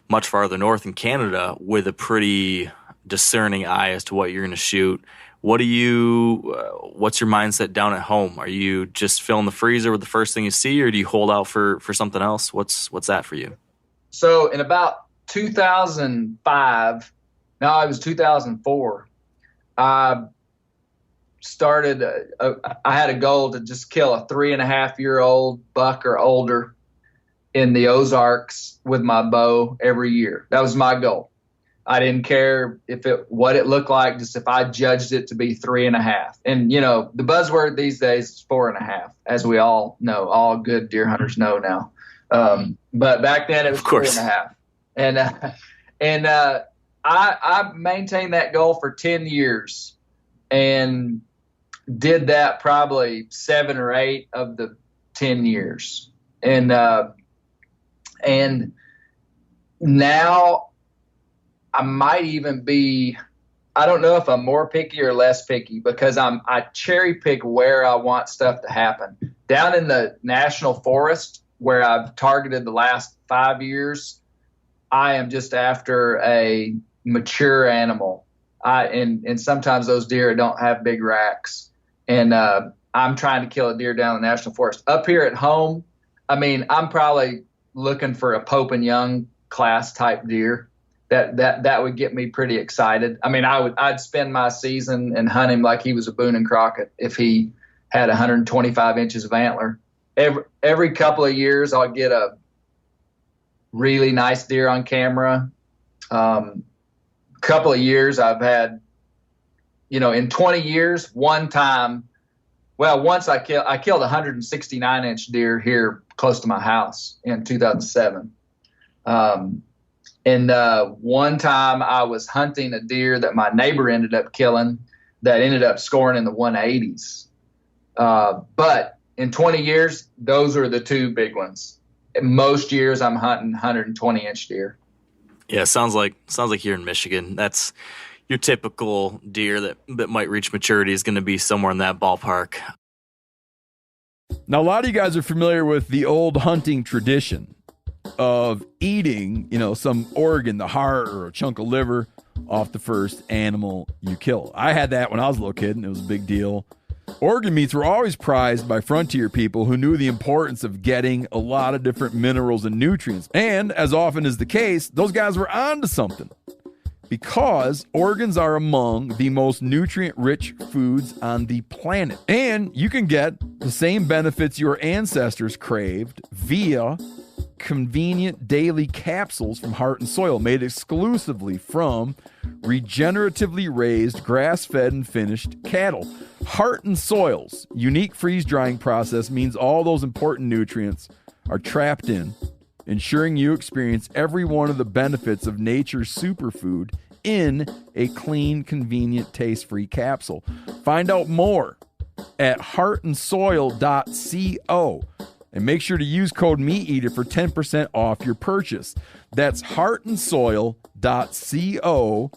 much farther north in Canada with a pretty discerning eye as to what you're going to shoot. What's your mindset down at home? Are you just filling the freezer with the first thing you see, or do you hold out for something else? What's that for you? So in about 2005, it was 2004, I had a goal to just kill a 3.5-year-old buck or older in the Ozarks with my bow every year. That was my goal. I didn't care what it looked like, just if I judged it to be 3.5. And, the buzzword these days is 4.5, as we all know, all good deer hunters know now. But back then it was 4.5. And I maintained that goal for 10 years and did that probably 7 or 8 of the 10 years. And now I might even be, I don't know if I'm more picky or less picky, because I cherry pick where I want stuff to happen. Down in the national forest where I've targeted the last 5 years, I am just after a mature animal. And sometimes those deer don't have big racks. And I'm trying to kill a deer down in the national forest. Up here at home, I'm probably looking for a Pope and Young class type deer. That would get me pretty excited. I'd spend my season and hunt him like he was a Boone and Crockett if he had 125 inches of antler. Every couple of years, I'll get a really nice deer on camera. Couple of years I've had, in 20 years, once I killed a 169 inch deer here close to my house in 2007. And one time I was hunting a deer that my neighbor ended up killing that ended up scoring in the 180s. But in 20 years, those are the two big ones. Most years I'm hunting 120 inch deer. Yeah, sounds like here in Michigan, that's your typical deer that might reach maturity is going to be somewhere in that ballpark. Now, a lot of you guys are familiar with the old hunting tradition of eating, some organ, the heart or a chunk of liver off the first animal you kill. I had that when I was a little kid, and it was a big deal. Organ meats were always prized by frontier people who knew the importance of getting a lot of different minerals and nutrients. And as often is the case, those guys were onto something, because organs are among the most nutrient-rich foods on the planet. And you can get the same benefits your ancestors craved via convenient daily capsules from Heart and Soil, made exclusively from regeneratively raised, grass-fed, and finished cattle. Heart and Soil's unique freeze-drying process means all those important nutrients are trapped in, ensuring you experience every one of the benefits of nature's superfood in a clean, convenient, taste-free capsule. Find out more at heartandsoil.co. And make sure to use code MeatEater for 10% off your purchase. That's heartandsoil.co.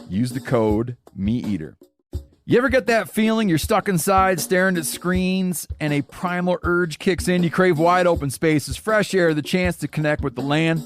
Use the code MeatEater. You ever get that feeling you're stuck inside staring at screens and a primal urge kicks in? You crave wide open spaces, fresh air, the chance to connect with the land?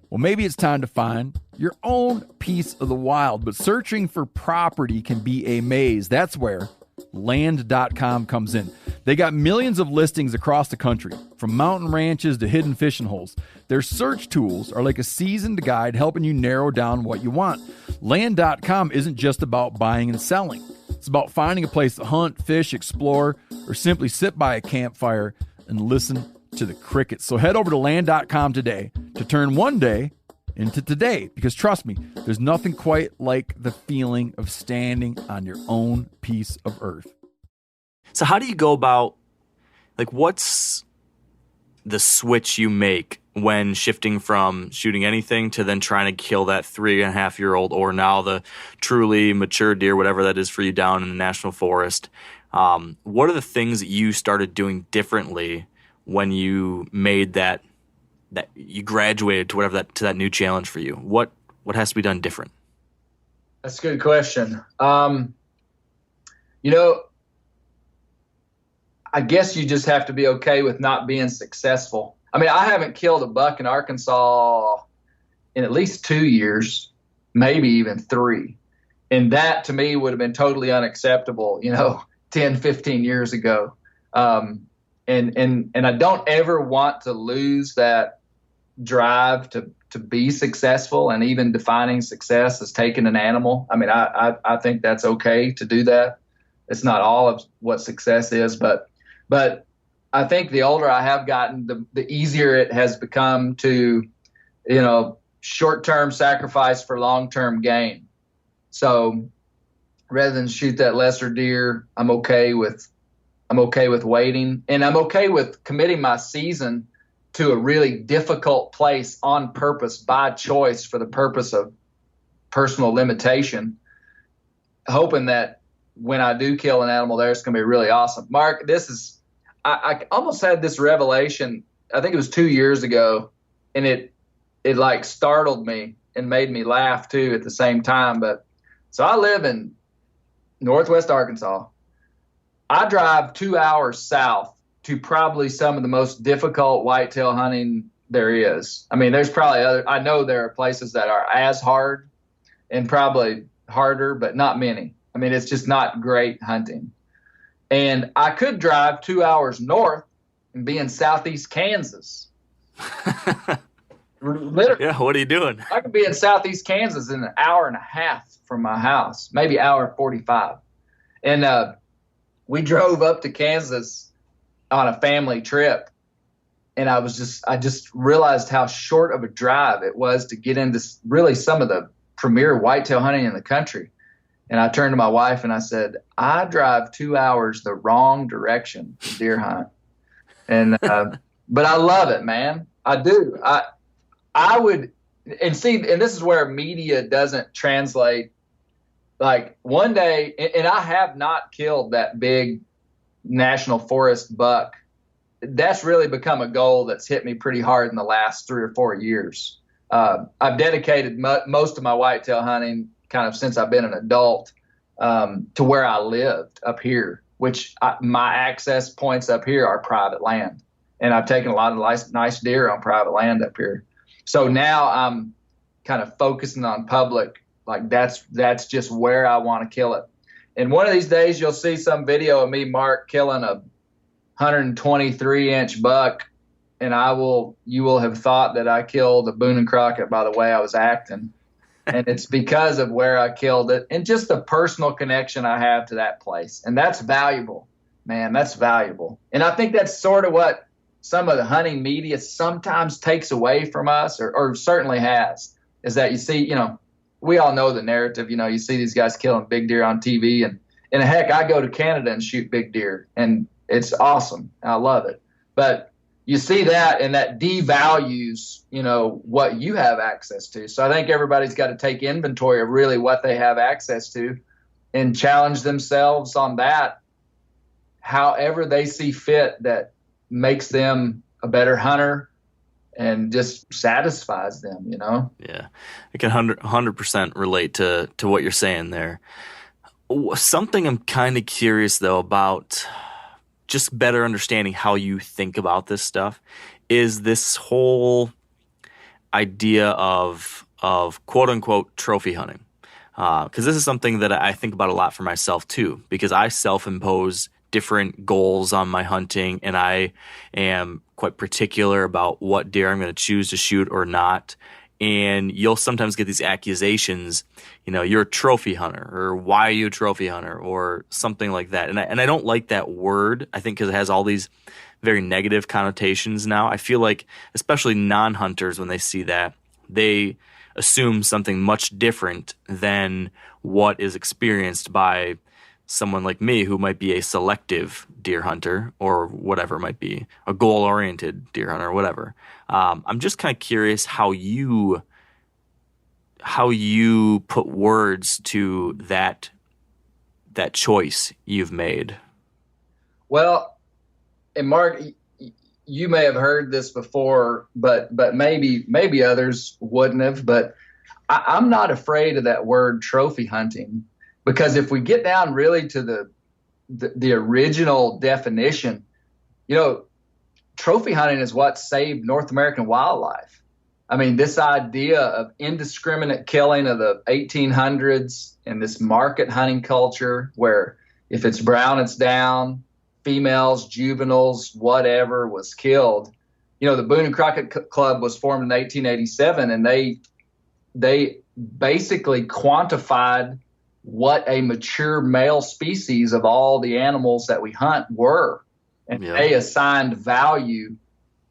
Well, maybe it's time to find your own piece of the wild. But searching for property can be a maze. That's where Land.com comes in. They got millions of listings across the country, from mountain ranches to hidden fishing holes. Their search tools are like a seasoned guide helping you narrow down what you want. Land.com isn't just about buying and selling. It's about finding a place to hunt, fish, explore, or simply sit by a campfire and listen to the crickets. So head over to Land.com today to turn one day into today, because trust me, there's nothing quite like the feeling of standing on your own piece of earth. So how do you go about, what's the switch you make when shifting from shooting anything to then trying to kill that 3.5-year-old or now the truly mature deer, whatever that is for you down in the national forest? What are the things that you started doing differently when you made that you graduated to to that new challenge for you? What has to be done different? That's a good question. I guess you just have to be okay with not being successful. I haven't killed a buck in Arkansas in at least 2 years, maybe even 3. And that to me would have been totally unacceptable, 10, 15 years ago. And I don't ever want to lose that drive to be successful, and even defining success as taking an animal. I think that's okay to do that. It's not all of what success is, but I think the older I have gotten, the easier it has become to, short-term sacrifice for long-term gain. So rather than shoot that lesser deer, I'm okay with waiting, and I'm okay with committing my season to a really difficult place on purpose, by choice, for the purpose of personal limitation, hoping that when I do kill an animal there, it's going to be really awesome. Mark, I almost had this revelation, I think it was 2 years ago, and it like startled me and made me laugh too at the same time. But so I live in Northwest Arkansas. I drive 2 hours south to probably some of the most difficult whitetail hunting there is. I mean, there's probably I know there are places that are as hard and probably harder, but not many. I mean, it's just not great hunting. And I could drive 2 hours north and be in southeast Kansas. Literally. Yeah, what are you doing? I could be in southeast Kansas in an hour and a half from my house, maybe hour 45. And we drove up to Kansas on a family trip, and I just realized how short of a drive it was to get into really some of the premier whitetail hunting in the country. And I turned to my wife and I said, I drive 2 hours the wrong direction to deer hunt. And but I love it, man. I do. I would, and see, and this is where media doesn't translate. Like one day, and I have not killed that big national forest buck. That's really become a goal that's hit me pretty hard in the last 3 or 4 years. I've dedicated most of my whitetail hunting kind of since I've been an adult to where I lived up here, which my access points up here are private land. And I've taken a lot of nice deer on private land up here. So now I'm kind of focusing on public. Like that's just where I want to kill it. And one of these days you'll see some video of me, Mark, killing a 123-inch buck, and you will have thought that I killed a Boone and Crockett by the way I was acting. And it's because of where I killed it and just the personal connection I have to that place. And that's valuable, man. That's valuable. And I think that's sort of what some of the hunting media sometimes takes away from us, or certainly has, is that you see, we all know the narrative. You see these guys killing big deer on TV, and heck, I go to Canada and shoot big deer, and it's awesome. I love it. But you see that, and that devalues, what you have access to. So I think everybody's got to take inventory of really what they have access to and challenge themselves on that, however they see fit, that makes them a better hunter and just satisfies them, Yeah, I can 100% relate to what you're saying there. Something I'm kind of curious, though, about just better understanding how you think about this stuff is this whole idea of quote-unquote trophy hunting. Because this is something that I think about a lot for myself, too, because I self-impose different goals on my hunting, and I am quite particular about what deer I'm going to choose to shoot or not. And you'll sometimes get these accusations, you're a trophy hunter, or why are you a trophy hunter, or something like that. And I don't like that word, I think, because it has all these very negative connotations now. I feel like, especially non-hunters, when they see that, they assume something much different than what is experienced by someone like me, who might be a selective deer hunter, or whatever it might be, a goal-oriented deer hunter, or whatever. I'm just kind of curious how you put words to that choice you've made. Well, and Mark, you may have heard this before, but maybe others wouldn't have. But I'm not afraid of that word trophy hunting. Because if we get down really to the original definition, trophy hunting is what saved North American wildlife. I mean, this idea of indiscriminate killing of the 1800s and this market hunting culture where if it's brown, it's down, females, juveniles, whatever was killed. The Boone and Crockett Club was formed in 1887, and they basically quantified what a mature male species of all the animals that we hunt were. And they assigned value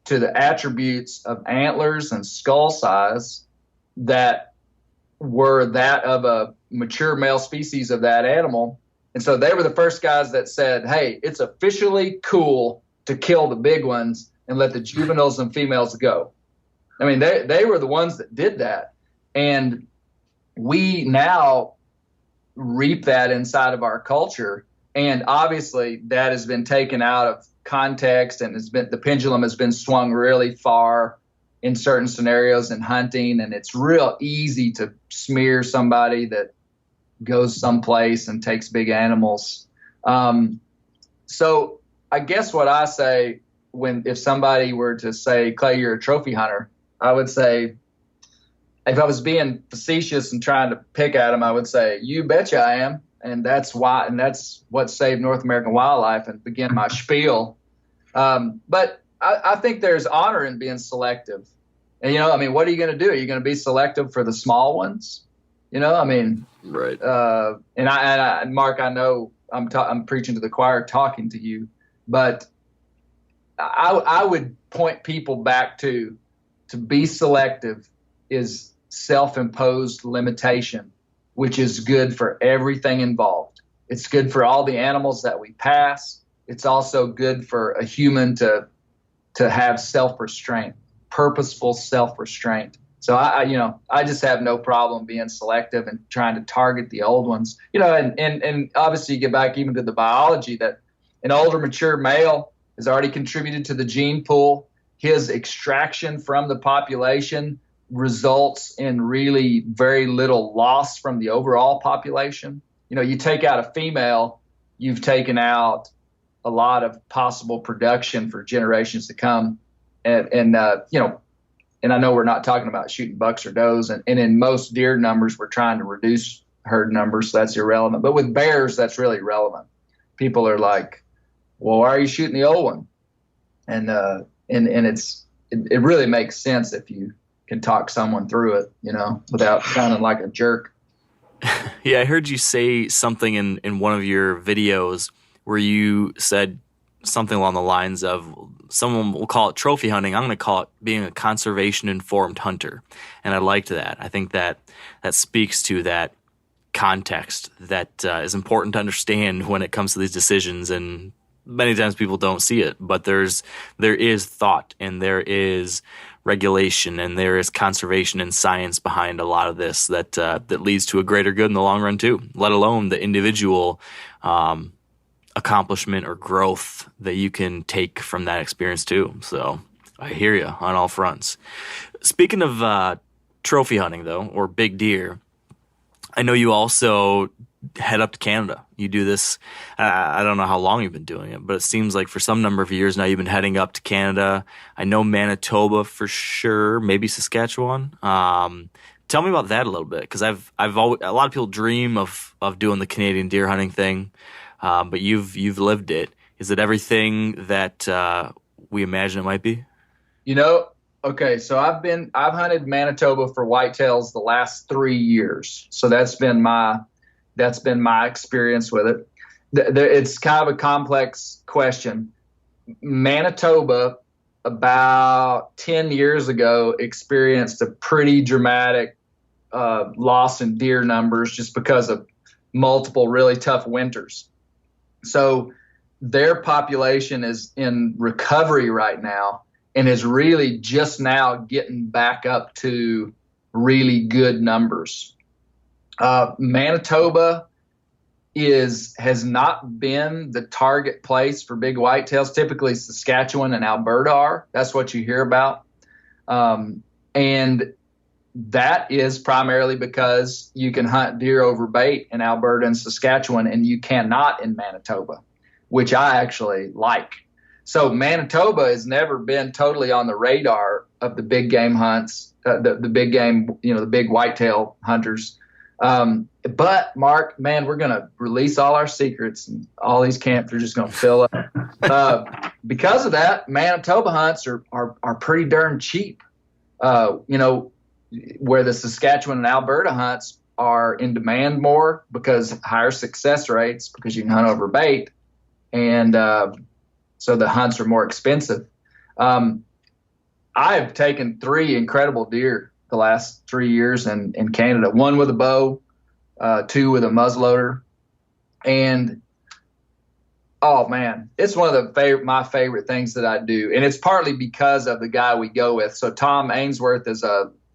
to the attributes of antlers and skull size that were that of a mature male species of that animal. And so they were the first guys that said, hey, it's officially cool to kill the big ones and let the juveniles and females go. I mean, they were the ones that did that. And we now reap that inside of our culture. And obviously that has been taken out of context, and the pendulum has been swung really far in certain scenarios in hunting. And it's real easy to smear somebody that goes someplace and takes big animals. So I guess what I say if somebody were to say, Clay, you're a trophy hunter, I would say, if I was being facetious and trying to pick at them, I would say, you betcha I am. And that's why, and that's what saved North American wildlife, and begin my spiel. But I think there's honor in being selective. And, you know, I mean, what are you going to do? Are you going to be selective for the small ones? You know, I mean, right. And Mark, I know I'm preaching to the choir, talking to you, but I would point people back to be selective is self-imposed limitation, which is good for everything involved. It's good for all the animals that we pass. It's also good for a human to have self-restraint, purposeful self-restraint. So I just have no problem being selective and trying to target the old ones. You know, and obviously you get back even to the biology that an older mature male has already contributed to the gene pool. His extraction from the population results in really very little loss from the overall population. You know, you take out a female, you've taken out a lot of possible production for generations to come. And I know we're not talking about shooting bucks or does, and in most deer numbers, we're trying to reduce herd numbers, so that's irrelevant. But with bears, that's really relevant. People are like, well, why are you shooting the old one? And it really makes sense if you can talk someone through it, you know, without sounding like a jerk. Yeah, I heard you say something in one of your videos where you said something along the lines of, someone will call it trophy hunting. I'm going to call it being a conservation-informed hunter. And I liked that. I think that speaks to that context that is important to understand when it comes to these decisions. And many times people don't see it, but there is thought, and there is regulation, and there is conservation and science behind a lot of this that leads to a greater good in the long run too, let alone the individual accomplishment or growth that you can take from that experience too. So I hear you on all fronts. Speaking of trophy hunting though, or big deer, I know you also head up to Canada. You do this, I don't know how long you've been doing it, but it seems like for some number of years now you've been heading up to Canada. I know Manitoba for sure, maybe Saskatchewan. Tell me about that a little bit, because I've always, a lot of people dream of doing the Canadian deer hunting thing, but you've lived it. Is it everything that we imagine it might be? You know, okay, so I've hunted Manitoba for whitetails the last 3 years. So that's been my experience with it. It's kind of a complex question. Manitoba, about 10 years ago, experienced a pretty dramatic loss in deer numbers just because of multiple really tough winters. So their population is in recovery right now and is really just now getting back up to really good numbers. Manitoba has not been the target place for big whitetails. Typically Saskatchewan and Alberta are. That's what you hear about. And that is primarily because you can hunt deer over bait in Alberta and Saskatchewan, and you cannot in Manitoba, which I actually like. So Manitoba has never been totally on the radar of the big game hunts, the big game, the big whitetail hunters. But Mark, man, we're going to release all our secrets, and all these camps are just going to fill up. Because of that, Manitoba hunts are pretty darn cheap. Where the Saskatchewan and Alberta hunts are in demand more because higher success rates, because you can hunt over bait. And, so the hunts are more expensive. I've taken 3 incredible deer the last 3 years in Canada. 1 with a bow, 2 with a muzzleloader, and oh man, it's one of my favorite things that I do, and it's partly because of the guy we go with. So Tom Ainsworth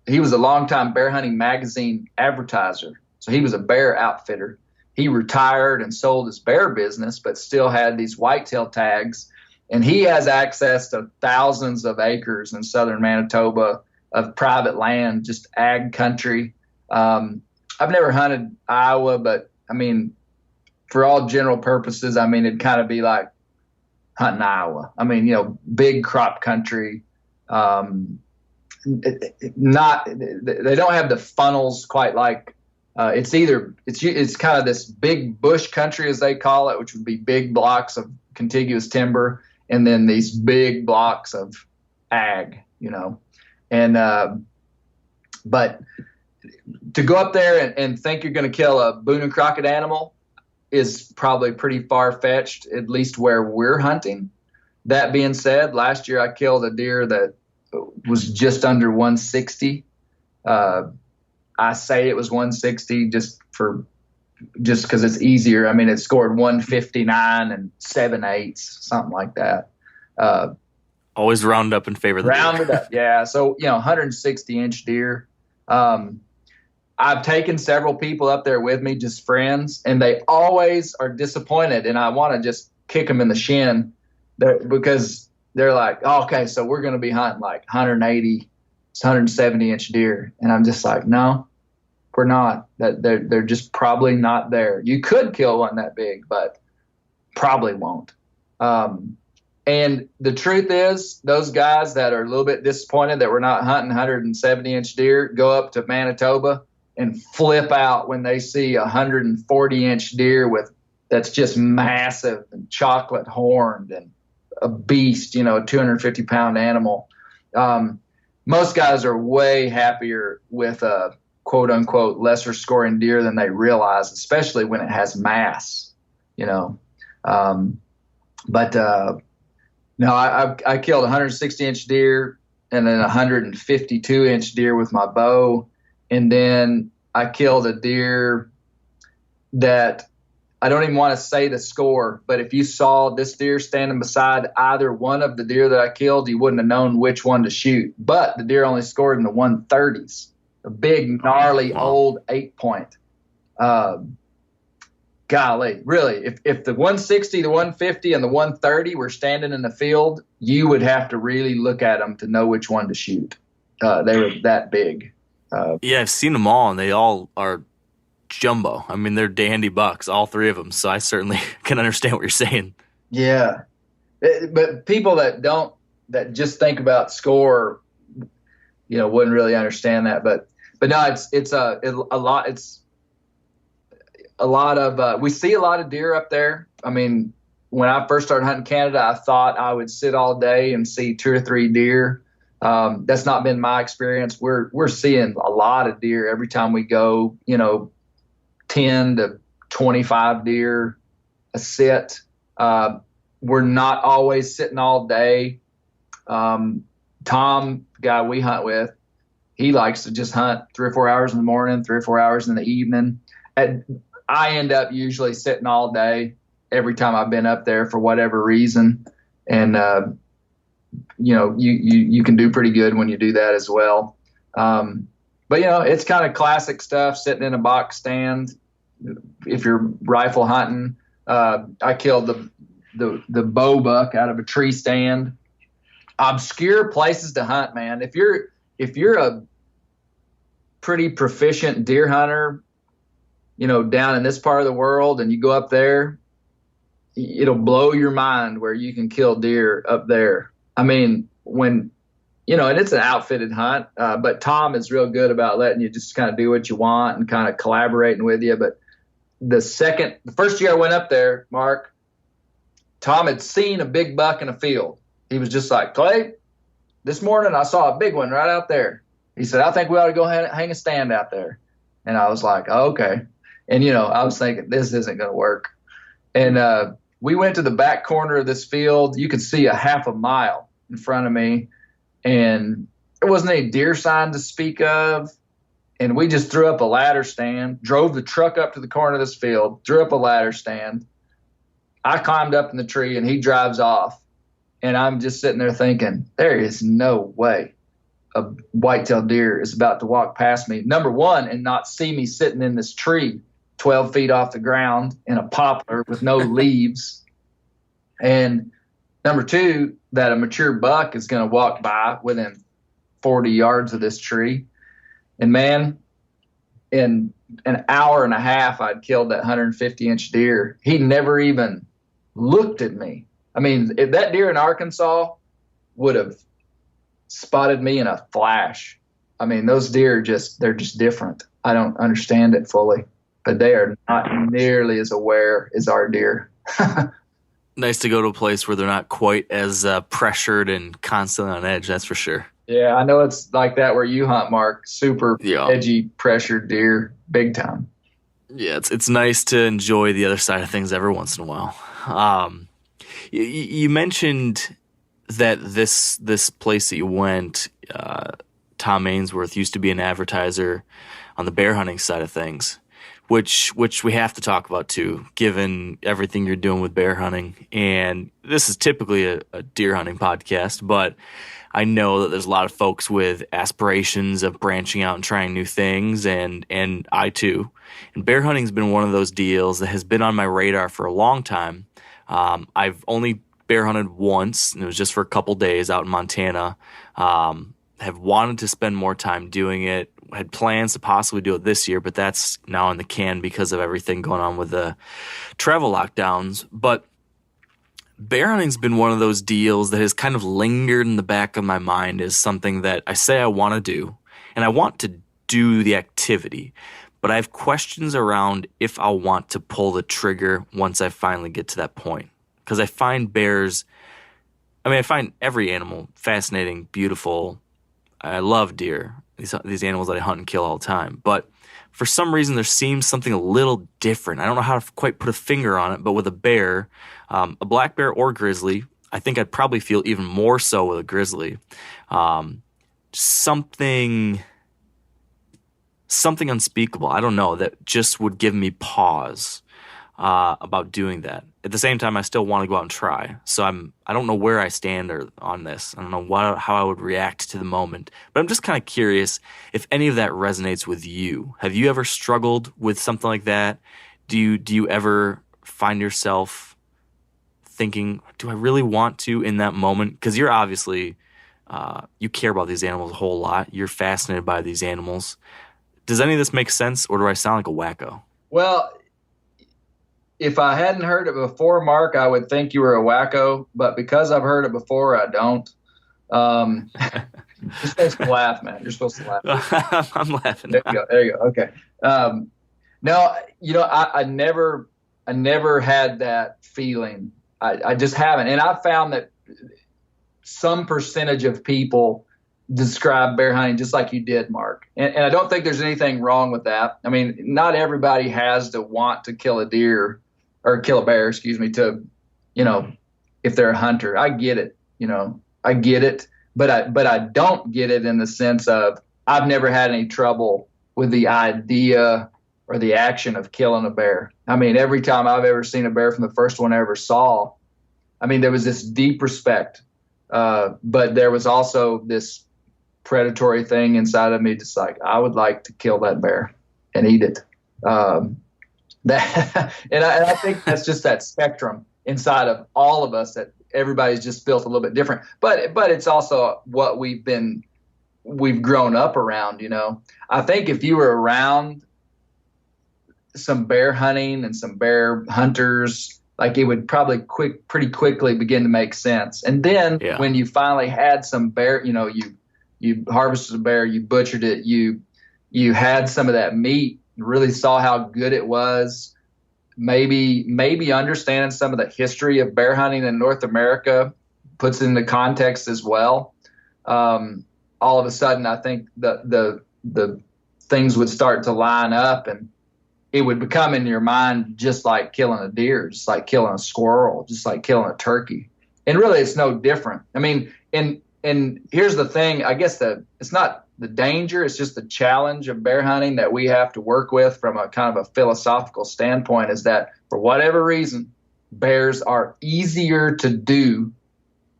he was a longtime Bear Hunting Magazine advertiser, so he was a bear outfitter. He retired and sold his bear business, but still had these whitetail tags, and he has access to thousands of acres in southern Manitoba of private land, just ag country. I've never hunted Iowa, but I mean, for all general purposes, I mean, it'd kind of be like hunting Iowa. I mean, big crop country. They don't have the funnels quite like, it's kind of this big bush country, as they call it, which would be big blocks of contiguous timber, and then these big blocks of ag, and, but to go up there and think you're going to kill a Boone and Crockett animal is probably pretty far-fetched, at least where we're hunting. That being said, last year I killed a deer that was just under 160. I say it was 160 just because it's easier. I mean, it scored 159 and 7/8, something like that. Always round up in favor of the rounded deer. Up, yeah. So 160-inch deer. I've taken several people up there with me, just friends, and they always are disappointed, and I want to just kick them in the shin because they're like, oh, okay, so we're going to be hunting like 180, 170-inch deer. And I'm just like, no, we're not. They're just probably not there. You could kill one that big, but probably won't. And the truth is, those guys that are a little bit disappointed that we're not hunting 170-inch deer go up to Manitoba and flip out when they see a 140-inch deer that's just massive and chocolate horned and a beast, a 250-pound animal. Most guys are way happier with a quote unquote lesser scoring deer than they realize, especially when it has mass, No, I killed a 160-inch deer and then a 152-inch deer with my bow. And then I killed a deer that I don't even want to say the score, but if you saw this deer standing beside either one of the deer that I killed, you wouldn't have known which one to shoot. But the deer only scored in the 130s, a big, gnarly, old 8-point. Golly, really, if the 160, the 150, and the 130 were standing in the field, you would have to really look at them to know which one to shoot. They were that big. Yeah, I've seen them all, and they all are jumbo. I mean, they're dandy bucks, all 3 of them. So I certainly can understand what you're saying. Yeah, but people that just think about score, wouldn't really understand that. But no, it's a lot. It's a lot of we see a lot of deer up there. I mean, when I first started hunting Canada, I thought I would sit all day and see 2 or 3 deer. That's not been my experience. We're seeing a lot of deer every time we go, 10 to 25 deer a sit. We're not always sitting all day. Tom, the guy we hunt with, he likes to just hunt 3 or 4 hours in the morning, 3 or 4 hours in the evening. I end up usually sitting all day every time I've been up there for whatever reason. And, you can do pretty good when you do that as well. But it's kind of classic stuff, sitting in a box stand. If you're rifle hunting, I killed the bow buck out of a tree stand. Obscure places to hunt, man. If you're a pretty proficient deer hunter, down in this part of the world, and you go up there, it'll blow your mind where you can kill deer up there. I mean, and it's an outfitted hunt, but Tom is real good about letting you just kind of do what you want and kind of collaborating with you. But the first year I went up there, Mark, Tom had seen a big buck in a field. He was just like, Clay, this morning I saw a big one right out there. He said, I think we ought to go hang a stand out there. And I was like, oh, okay. And, I was thinking, this isn't going to work. And we went to the back corner of this field. You could see a half a mile in front of me. And There wasn't any deer sign to speak of. And we just threw up a ladder stand, drove the truck up to the corner of this field, threw up a ladder stand. I climbed up in the tree and he drives off. And I'm just sitting there thinking, there is no way a whitetail deer is about to walk past me, number one, and not see me sitting in this tree 12 feet off the ground in a poplar with no leaves. And number two, that a mature buck is going to walk by within 40 yards of this tree. And man, in an hour and a half, I'd killed that 150-inch deer. He never even looked at me. I mean, if that deer in Arkansas would have spotted me in a flash. I mean, those deer they're just different. I don't understand it fully, but they are not nearly as aware as our deer. Nice to go to a place where they're not quite as pressured and constantly on edge, that's for sure. Yeah, I know it's like that where you hunt, Mark. Super edgy, pressured deer, big time. Yeah, it's nice to enjoy the other side of things every once in a while. You mentioned that this place that you went, Tom Ainsworth, used to be an advertiser on the bear hunting side of things, which we have to talk about too, given everything you're doing with bear hunting. And this is typically a deer hunting podcast, but I know that there's a lot of folks with aspirations of branching out and trying new things, and I too. And bear hunting's been one of those deals that has been on my radar for a long time. I've only bear hunted once, and it was just for a couple days out in Montana. Have wanted to spend more time doing it. Had plans to possibly do it this year, but that's now in the can because of everything going on with the travel lockdowns. But bear hunting's been one of those deals that has kind of lingered in the back of my mind as something that I say I want to do, and I want to do the activity, but I have questions around if I'll want to pull the trigger once I finally get to that point. Because I find I find every animal fascinating, beautiful. I love deer, these animals that I hunt and kill all the time. But for some reason, there seems something a little different. I don't know how to quite put a finger on it, but with a bear, a black bear or grizzly, I think I'd probably feel even more so with a grizzly. Something unspeakable, I don't know, that just would give me pause about doing that. At the same time, I still want to go out and try. So I don't know where I stand on this. I don't know how I would react to the moment. But I'm just kind of curious if any of that resonates with you. Have you ever struggled with something like that? Do you ever find yourself thinking, do I really want to in that moment? Because you're obviously, you care about these animals a whole lot. You're fascinated by these animals. Does any of this make sense, or do I sound like a wacko? Well, if I hadn't heard it before, Mark, I would think you were a wacko. But because I've heard it before, I don't. You're supposed to laugh, man. You're supposed to laugh. I'm laughing. There you go. Okay. No, I never had that feeling. I just haven't. And I found that some percentage of people describe bear hunting just like you did, Mark. And I don't think there's anything wrong with that. I mean, not everybody has to want to kill a deer or kill a bear, to, if they're a hunter. I get it. I get it. But I don't get it in the sense of I've never had any trouble with the idea or the action of killing a bear. I mean, every time I've ever seen a bear from the first one I ever saw, I mean, there was this deep respect. But there was also this predatory thing inside of me, just like, I would like to kill that bear and eat it. And I think that's just that spectrum inside of all of us, that everybody's just built a little bit different. But it's also what we've grown up around. I think if you were around some bear hunting and some bear hunters, like, it would probably pretty quickly begin to make sense. And then when you finally had some bear, you harvested a bear, you butchered it, you had some of that meat, really saw how good it was. Maybe understanding some of the history of bear hunting in North America puts it into context as well. All of a sudden, I think the things would start to line up, and it would become in your mind just like killing a deer, just like killing a squirrel, just like killing a turkey. And really, it's no different. I mean, in and here's the thing, I guess it's not the danger, it's just the challenge of bear hunting that we have to work with from a kind of a philosophical standpoint, is that for whatever reason, bears are easier to do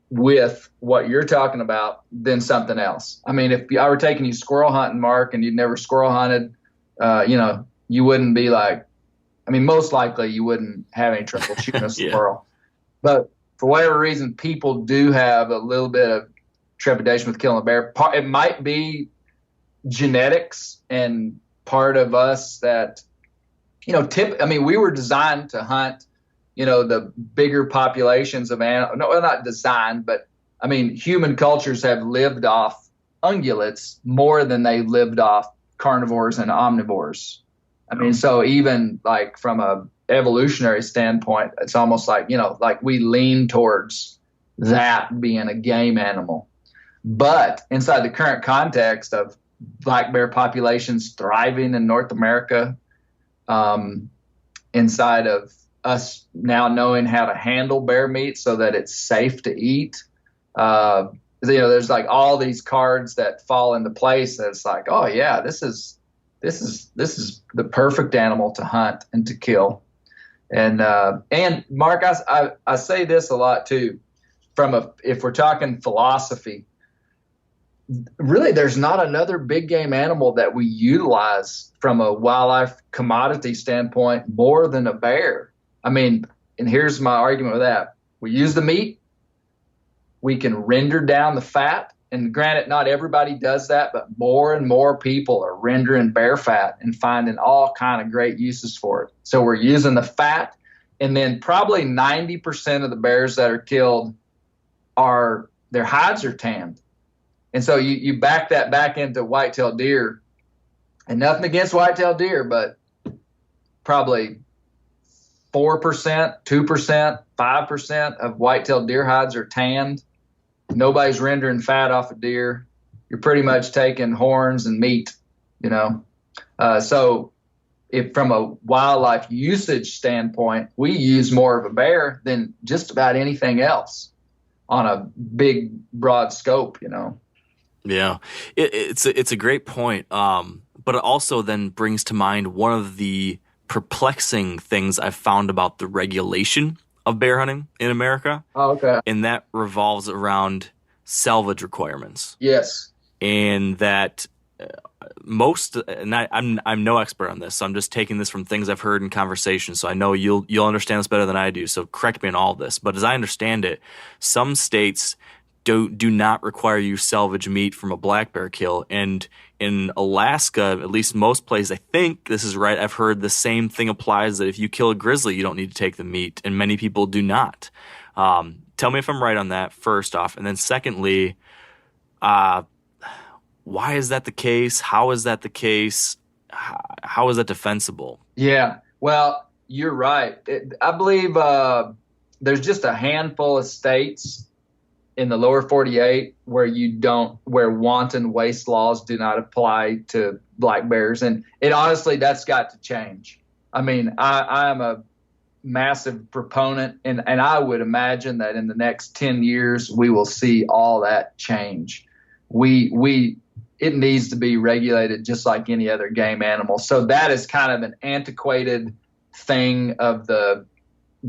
with what you're talking about than something else. I mean, if I were taking you squirrel hunting, Mark, and you'd never squirrel hunted, you wouldn't be like, I mean, most likely you wouldn't have any trouble shooting a squirrel. But for whatever reason, people do have a little bit of trepidation with killing a bear. It might be genetics and part of us that, we were designed to hunt, the bigger populations of animals. No, not designed, but I mean, human cultures have lived off ungulates more than they lived off carnivores and omnivores. I mean, so even like from a evolutionary standpoint, it's almost like, like we lean towards that being a game animal. But inside the current context of black bear populations thriving in North America, inside of us now knowing how to handle bear meat so that it's safe to eat, there's like all these cards that fall into place. That it's like, oh yeah, this is the perfect animal to hunt and to kill. And Mark, I say this a lot too, if we're talking philosophy, really there's not another big game animal that we utilize from a wildlife commodity standpoint more than a bear. I mean, and here's my argument with that. We use the meat, we can render down the fat, and granted, not everybody does that, but more and more people are rendering bear fat and finding all kind of great uses for it. So we're using the fat, and then probably 90% of the bears that are killed their hides are tanned. And so you back that back into whitetail deer, and nothing against whitetail deer, but probably 4%, 2%, 5% of whitetail deer hides are tanned. Nobody's rendering fat off a deer. You're pretty much taking horns and meat, So if from a wildlife usage standpoint, we use more of a bear than just about anything else on a big, broad scope, Yeah, it's a great point. But it also then brings to mind one of the perplexing things I've found about the regulation of bear hunting in America. Oh, okay. And that revolves around salvage requirements. Yes. And that I'm no expert on this, so I'm just taking this from things I've heard in conversation. So I know you'll understand this better than I do. So correct me on all this. But as I understand it, some states do not require you salvage meat from a black bear kill. And in Alaska, at least most places, I think this is right, I've heard the same thing applies, that if you kill a grizzly, you don't need to take the meat. And many people do not. Tell me if I'm right on that, first off. And then secondly, why is that the case? How is that the case? How is that defensible? Yeah, well, you're right. I believe there's just a handful of states in the lower 48 where wanton waste laws do not apply to black bears. And honestly, that's got to change. I mean, I am a massive proponent, and I would imagine that in the next 10 years, we will see all that change. It needs to be regulated just like any other game animal. So that is kind of an antiquated thing of the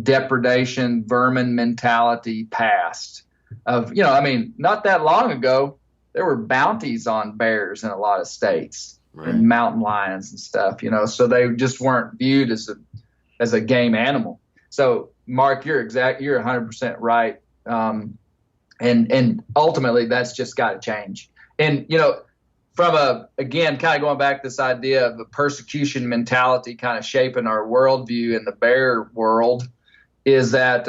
depredation vermin mentality past. Not that long ago, there were bounties on bears in a lot of states, right, and mountain lions and stuff, so they just weren't viewed as a game animal. So Mark, you're 100% right. And ultimately that's just got to change. And, from again, kind of going back to this idea of the persecution mentality kind of shaping our worldview in the bear world, is that,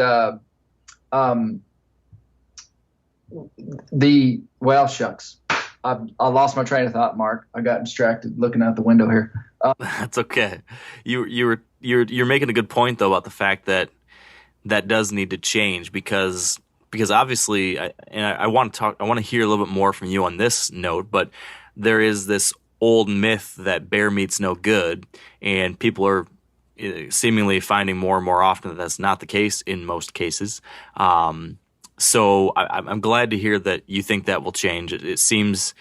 shucks. I lost my train of thought, Mark. I got distracted looking out the window here. That's okay. You're making a good point though about the fact that does need to change because obviously, I want to hear a little bit more from you on this note, but there is this old myth that bear meat's no good, and people are seemingly finding more and more often that that's not the case in most cases. So I'm glad to hear that you think that will change. It seems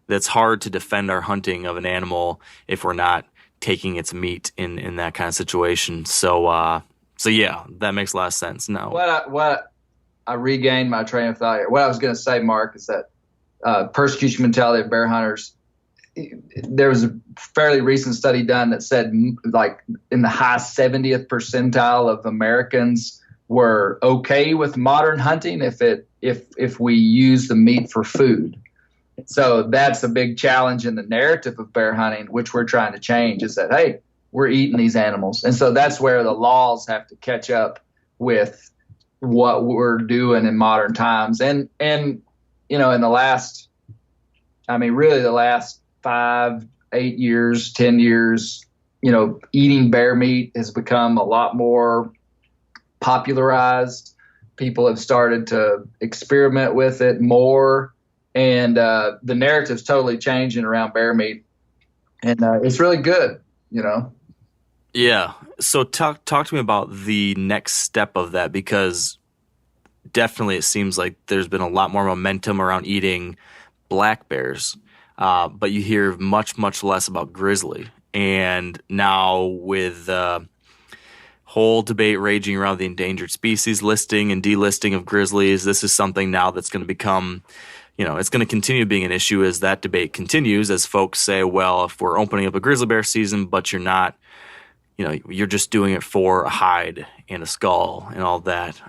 that's hard to defend our hunting of an animal if we're not taking its meat in that kind of situation. So yeah, that makes a lot of sense. No. What I regained my train of thought here. What I was going to say, Mark, is that persecution mentality of bear hunters. There was a fairly recent study done that said like in the high 70th percentile of Americans were okay with modern hunting if we use the meat for food. So that's a big challenge in the narrative of bear hunting, which we're trying to change, is that, hey, we're eating these animals. And so that's where the laws have to catch up with what we're doing in modern times. And you know, in the last 5, 8 years, 10 years, you know, eating bear meat has become a lot more popularized. People have started to experiment with it more, and the narrative's totally changing around bear meat, and it's really good, you know. Yeah. So talk to me about the next step of that, because definitely it seems like there's been a lot more momentum around eating black bears. But you hear much, much less about grizzly. And now with the whole debate raging around the endangered species listing and delisting of grizzlies, this is something now that's going to become, you know, it's going to continue being an issue as that debate continues, as folks say, well, if we're opening up a grizzly bear season, but you're not, you know, you're just doing it for a hide and a skull and all that.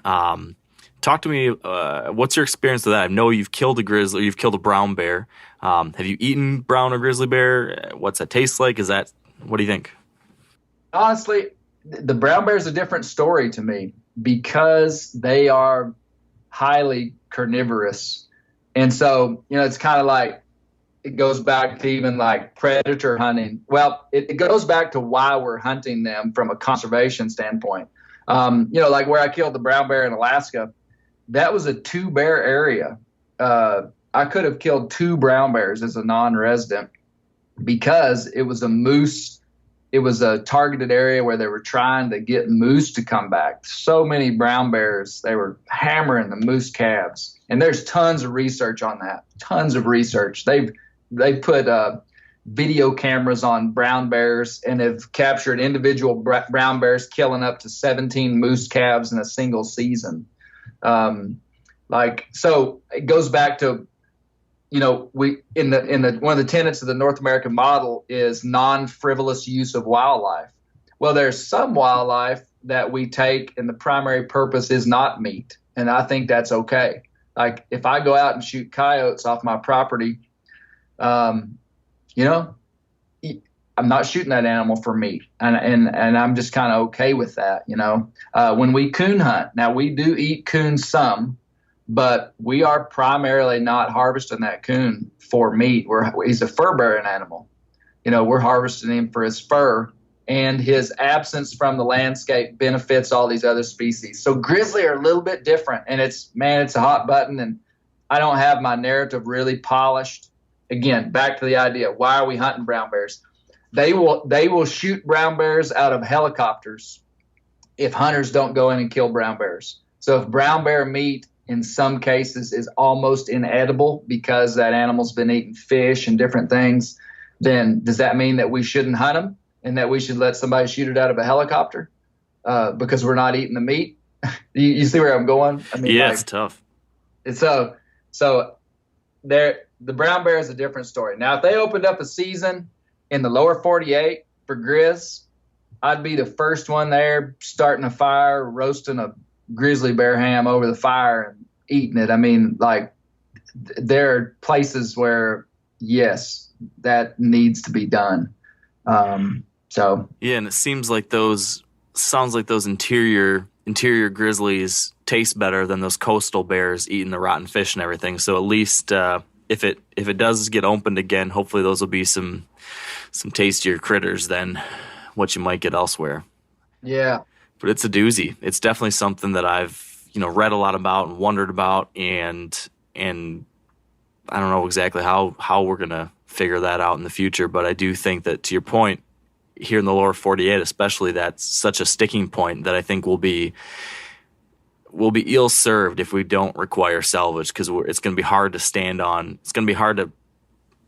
Talk to me, what's your experience with that? I know you've killed a grizzly, you've killed a brown bear. Have you eaten brown or grizzly bear? What's that taste like? What do you think? Honestly, the brown bear is a different story to me because they are highly carnivorous. And so, you know, it's kind of like, it goes back to even like predator hunting. Well, it goes back to why we're hunting them from a conservation standpoint. You know, like where I killed the brown bear in Alaska, that was a 2-bear area. I could have killed 2 brown bears as a non-resident because it was a moose. It was a targeted area where they were trying to get moose to come back. So many brown bears, they were hammering the moose calves. And there's tons of research on that, tons of research. They've put video cameras on brown bears and have captured individual brown bears killing up to 17 moose calves in a single season. So it goes back to, you know, we in the one of the tenets of the North American model is non-frivolous use of wildlife. Well, there's some wildlife that we take and the primary purpose is not meat, and I think that's okay. Like if I go out and shoot coyotes off my property, you know, I'm not shooting that animal for meat, and I'm just kind of okay with that, you know. When we coon hunt, now we do eat coon some, but we are primarily not harvesting that coon for meat. He's a fur-bearing animal. You know, we're harvesting him for his fur, and his absence from the landscape benefits all these other species. So grizzly are a little bit different, and it's a hot button, and I don't have my narrative really polished. Again, back to the idea, why are we hunting brown bears? They will shoot brown bears out of helicopters if hunters don't go in and kill brown bears. So if brown bear meat in some cases is almost inedible because that animal's been eating fish and different things, then does that mean that we shouldn't hunt them and that we should let somebody shoot it out of a helicopter because we're not eating the meat? you see where I'm going? I mean, yeah, it's tough. It's so the brown bear is a different story. Now, if they opened up a season in the lower 48 for grizz, I'd be the first one there starting a fire, roasting a grizzly bear ham over the fire and eating it. I mean, like, there are places where, yes, that needs to be done. So yeah, and it sounds like those interior grizzlies taste better than those coastal bears eating the rotten fish and everything. So at least if it does get opened again, hopefully those will be some tastier critters than what you might get elsewhere. Yeah. But it's a doozy. It's definitely something that I've, you know, read a lot about and wondered about, and I don't know exactly how we're going to figure that out in the future, but I do think that, to your point, here in the lower 48 especially, that's such a sticking point that I think will we'll be ill served if we don't require salvage, because it's going to be hard to stand on. It's going to be hard to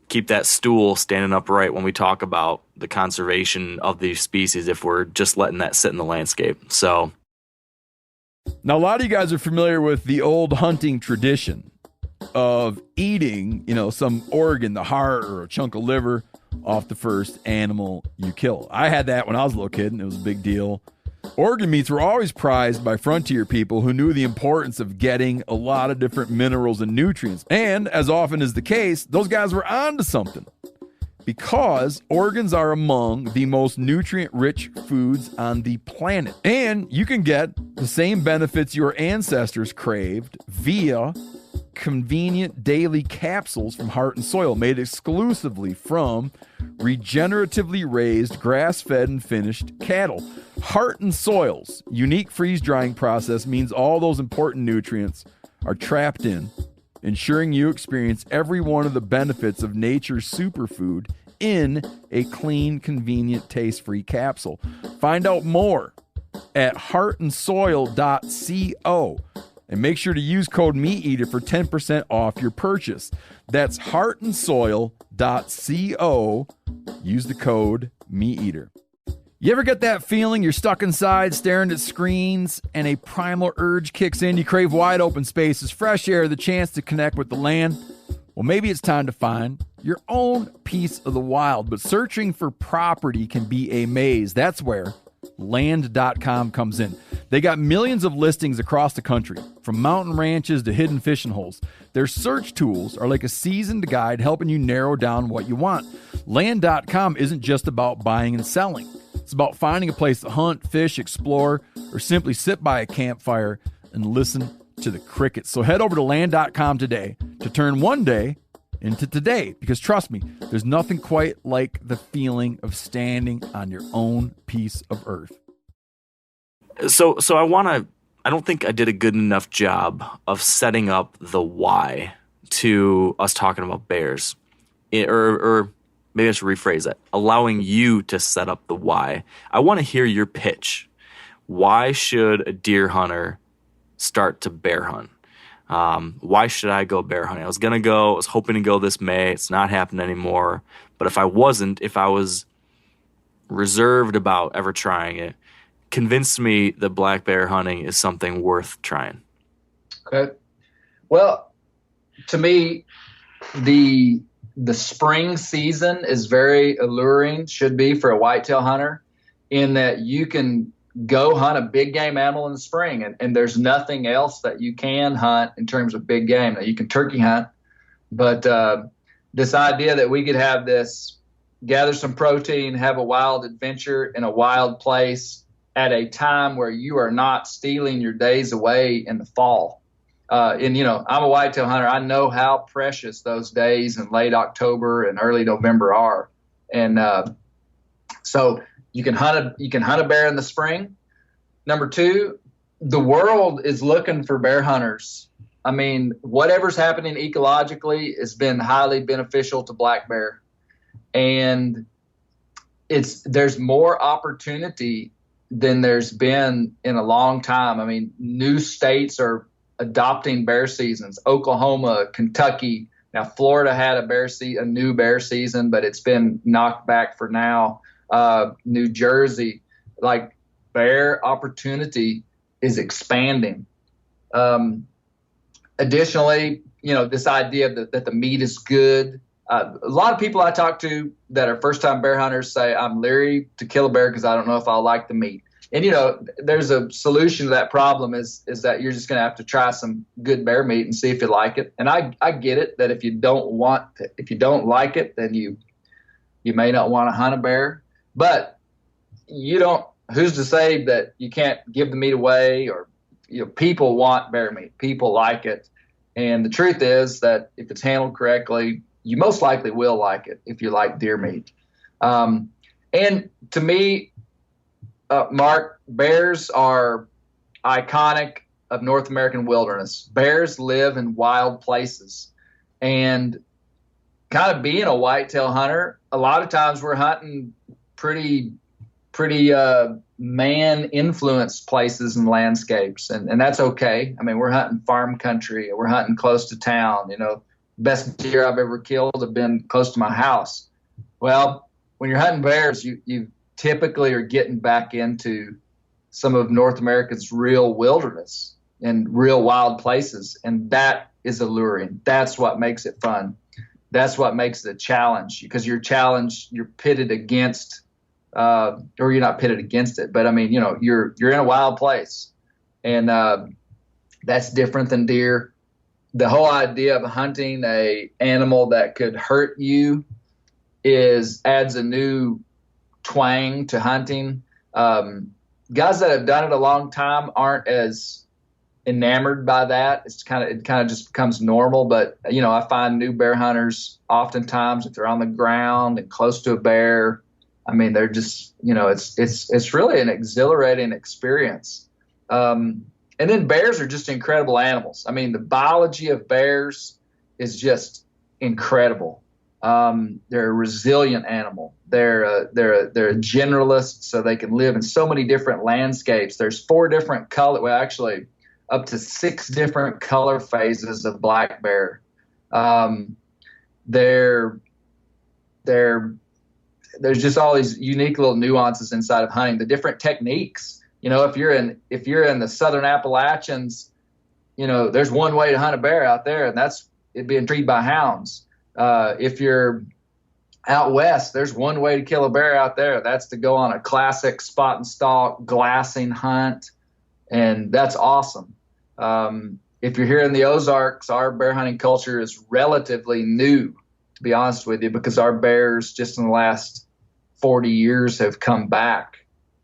keep that stool standing upright when we talk about the conservation of these species if we're just letting that sit in the landscape. So now, a lot of you guys are familiar with the old hunting tradition of eating, some organ, the heart or a chunk of liver off the first animal you kill. I had that when I was a little kid, and it was a big deal. Organ meats were always prized by frontier people who knew the importance of getting a lot of different minerals and nutrients. And as often is the case, those guys were onto something, because organs are among the most nutrient-rich foods on the planet. And you can get the same benefits your ancestors craved via convenient daily capsules from Heart and Soil, made exclusively from regeneratively raised, grass-fed, and finished cattle. Heart and Soil's unique freeze-drying process means all those important nutrients are trapped in, ensuring you experience every one of the benefits of nature's superfood in a clean, convenient, taste-free capsule. Find out more at heartandsoil.co. And make sure to use code MeatEater for 10% off your purchase. That's heartandsoil.co. Use the code MeatEater. You ever get that feeling you're stuck inside staring at screens and a primal urge kicks in? You crave wide open spaces, fresh air, the chance to connect with the land? Well, maybe it's time to find your own piece of the wild, but searching for property can be a maze. That's where land.com comes in. They got millions of listings across the country, from mountain ranches to hidden fishing holes. Their search tools are like a seasoned guide helping you narrow down what you want. Land.com isn't just about buying and selling. It's about finding a place to hunt, fish, explore, or simply sit by a campfire and listen to the crickets. So head over to land.com today to turn one day into today, because trust me, there's nothing quite like the feeling of standing on your own piece of earth. So I don't think I did a good enough job of setting up the why to us talking about bears. Or maybe I should rephrase that. Allowing you to set up the why. I want to hear your pitch. Why should a deer hunter start to bear hunt? Why should I go bear hunting? I was hoping to go this May. It's not happening anymore. But if I was reserved about ever trying it, convinced me that black bear hunting is something worth trying. Okay. Well, to me, the spring season is very alluring, should be, for a whitetail hunter, in that you can go hunt a big game animal in the spring, and there's nothing else that you can hunt in terms of big game. Now, you can turkey hunt, but this idea that we could have this, gather some protein, have a wild adventure in a wild place at a time where you are not stealing your days away in the fall. I'm a whitetail hunter. I know how precious those days in late October and early November are. And so you can hunt a bear in the spring. Number two, the world is looking for bear hunters. I mean, whatever's happening ecologically has been highly beneficial to black bear. And there's more opportunity than there's been in a long time. I mean, new states are adopting bear seasons. Oklahoma, Kentucky. Now, Florida had a new bear season, but it's been knocked back for now. New Jersey, like, bear opportunity is expanding. Additionally, this idea that the meat is good. A lot of people I talk to that are first-time bear hunters say, I'm leery to kill a bear because I don't know if I'll like the meat. And, there's a solution to that problem is that you're just going to have to try some good bear meat and see if you like it. And I get it that if you don't like it, then you may not want to hunt a bear. But who's to say that you can't give the meat away? Or, people want bear meat. People like it. And the truth is that if it's handled correctly, you most likely will like it if you like deer meat. And to me, Mark, bears are iconic of North American wilderness. Bears live in wild places. And kind of being a whitetail hunter, a lot of times we're hunting pretty man influenced places and landscapes, and that's okay. I mean, we're hunting farm country, we're hunting close to town. Best deer I've ever killed have been close to my house. Well, when you're hunting bears, you typically are getting back into some of North America's real wilderness and real wild places, and that is alluring. That's what makes it fun. That's what makes it a challenge, because you're pitted against, or you're not pitted against it, but I mean, you're in a wild place, and that's different than deer. The whole idea of hunting a animal that could hurt you adds a new twang to hunting. Guys that have done it a long time aren't as enamored by that. It kind of just becomes normal. But I find new bear hunters oftentimes, if they're on the ground and close to a bear, I mean, they're just it's really an exhilarating experience. And then bears are just incredible animals. I mean, the biology of bears is just incredible. They're a resilient animal. They're a generalist, so they can live in so many different landscapes. There's 4 different actually up to 6 different color phases of black bear. There's just all these unique little nuances inside of hunting. The different techniques. If you're in the Southern Appalachians, there's one way to hunt a bear out there, and that's it being treed by hounds. If you're out west, there's one way to kill a bear out there. That's to go on a classic spot and stalk glassing hunt, and that's awesome. If you're here in the Ozarks, our bear hunting culture is relatively new, to be honest with you, because our bears just in the last 40 years have come back.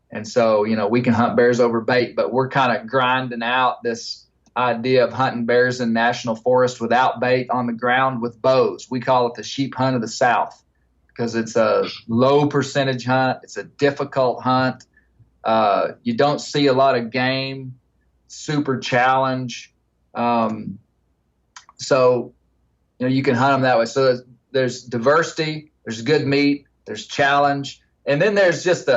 And so, we can hunt bears over bait, but we're kind of grinding out this idea of hunting bears in national forest without bait on the ground with bows. We call it the sheep hunt of the South because it's a low percentage hunt. It's a difficult hunt. You don't see a lot of game, super challenge. So, you can hunt them that way. So there's diversity, there's good meat, there's challenge. And then there's just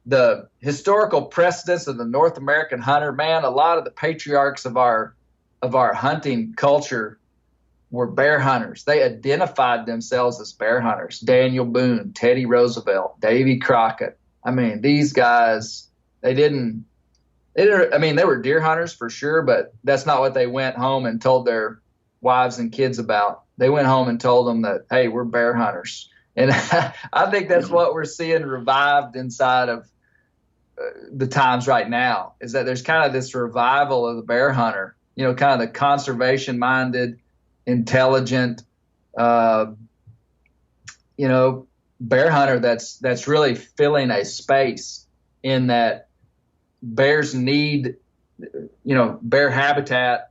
the historical precedence of the North American hunter. Man, a lot of the patriarchs of our hunting culture were bear hunters. They identified themselves as bear hunters. Daniel Boone, Teddy Roosevelt, Davy Crockett. I mean, these guys, they were deer hunters for sure, but that's not what they went home and told their wives and kids about. They went home and told them that, hey, we're bear hunters. And I think that's what we're seeing revived inside of the times right now, is that there's kind of this revival of the bear hunter, kind of the conservation minded, intelligent, bear hunter that's really filling a space in that bears need, bear habitat.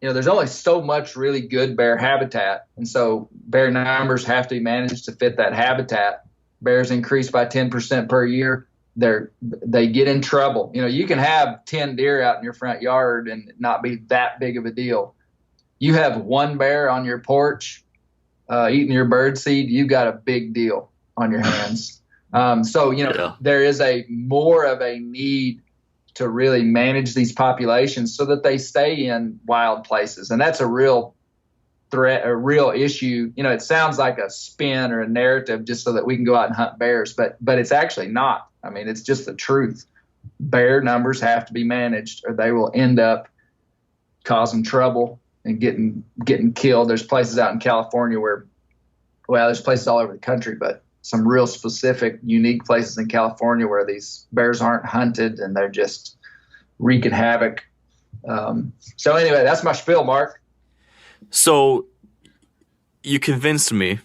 There's only so much really good bear habitat. And so bear numbers have to be managed to fit that habitat. Bears increase by 10% per year. They get in trouble. You can have 10 deer out in your front yard and not be that big of a deal. You have one bear on your porch eating your bird seed, you got a big deal on your hands. There is more of a need to really manage these populations so that they stay in wild places. And that's a real threat, a real issue. It sounds like a spin or a narrative just so that we can go out and hunt bears, but it's actually not. I mean, it's just the truth. Bear numbers have to be managed or they will end up causing trouble and getting killed. There's places out in California there's places all over the country, but some real specific, unique places in California where these bears aren't hunted and they're just wreaking havoc. So anyway, that's my spiel, Mark. So you convinced me,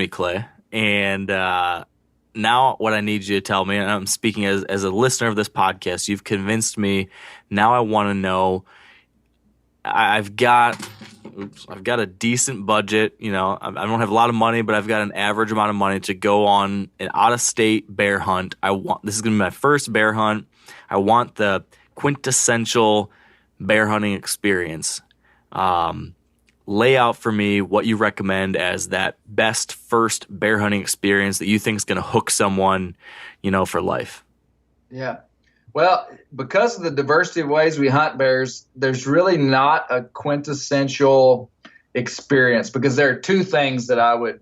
Clay. And now what I need you to tell me, and I'm speaking as a listener of this podcast, you've convinced me. Now I want to know, I've got a decent budget. I don't have a lot of money, but I've got an average amount of money to go on an out-of-state bear hunt. This is going to be my first bear hunt. I want the quintessential bear hunting experience. Lay out for me what you recommend as that best first bear hunting experience that you think is going to hook someone, for life. Yeah. Well, because of the diversity of ways we hunt bears, there's really not a quintessential experience, because there are two things that I would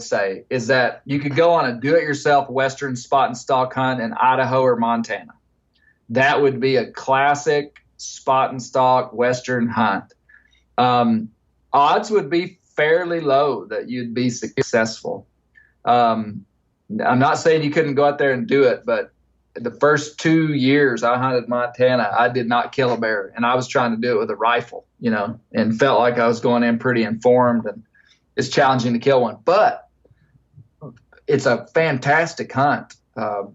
say is that you could go on a do-it-yourself Western spot and stalk hunt in Idaho or Montana. That would be a classic spot and stalk Western hunt. Odds would be fairly low that you'd be successful. I'm not saying you couldn't go out there and do it, but the first 2 years I hunted Montana, I did not kill a bear, and I was trying to do it with a rifle, and felt like I was going in pretty informed, and it's challenging to kill one, but it's a fantastic hunt. Buy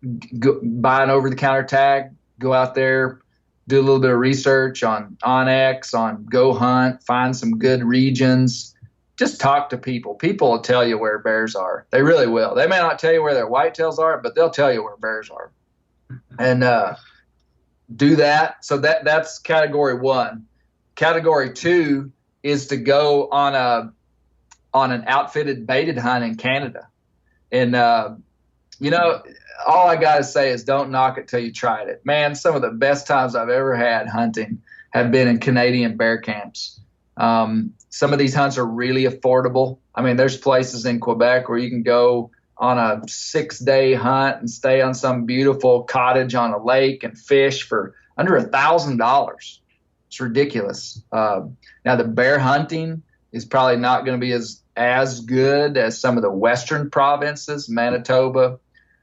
an over-the-counter tag, go out there, do a little bit of research on OnX, on Go Hunt, find some good regions. Just talk to people. People will tell you where bears are. They really will. They may not tell you where their whitetails are, but they'll tell you where bears are. And do that. So that's category one. Category two is to go on an outfitted baited hunt in Canada. And all I got to say is don't knock it till you tried it. Man, some of the best times I've ever had hunting have been in Canadian bear camps. Some of these hunts are really affordable. I mean, there's places in Quebec where you can go on a 6-day hunt and stay on some beautiful cottage on a lake and fish for under $1,000. It's ridiculous. Now, the bear hunting is probably not going to be as good as some of the western provinces, Manitoba,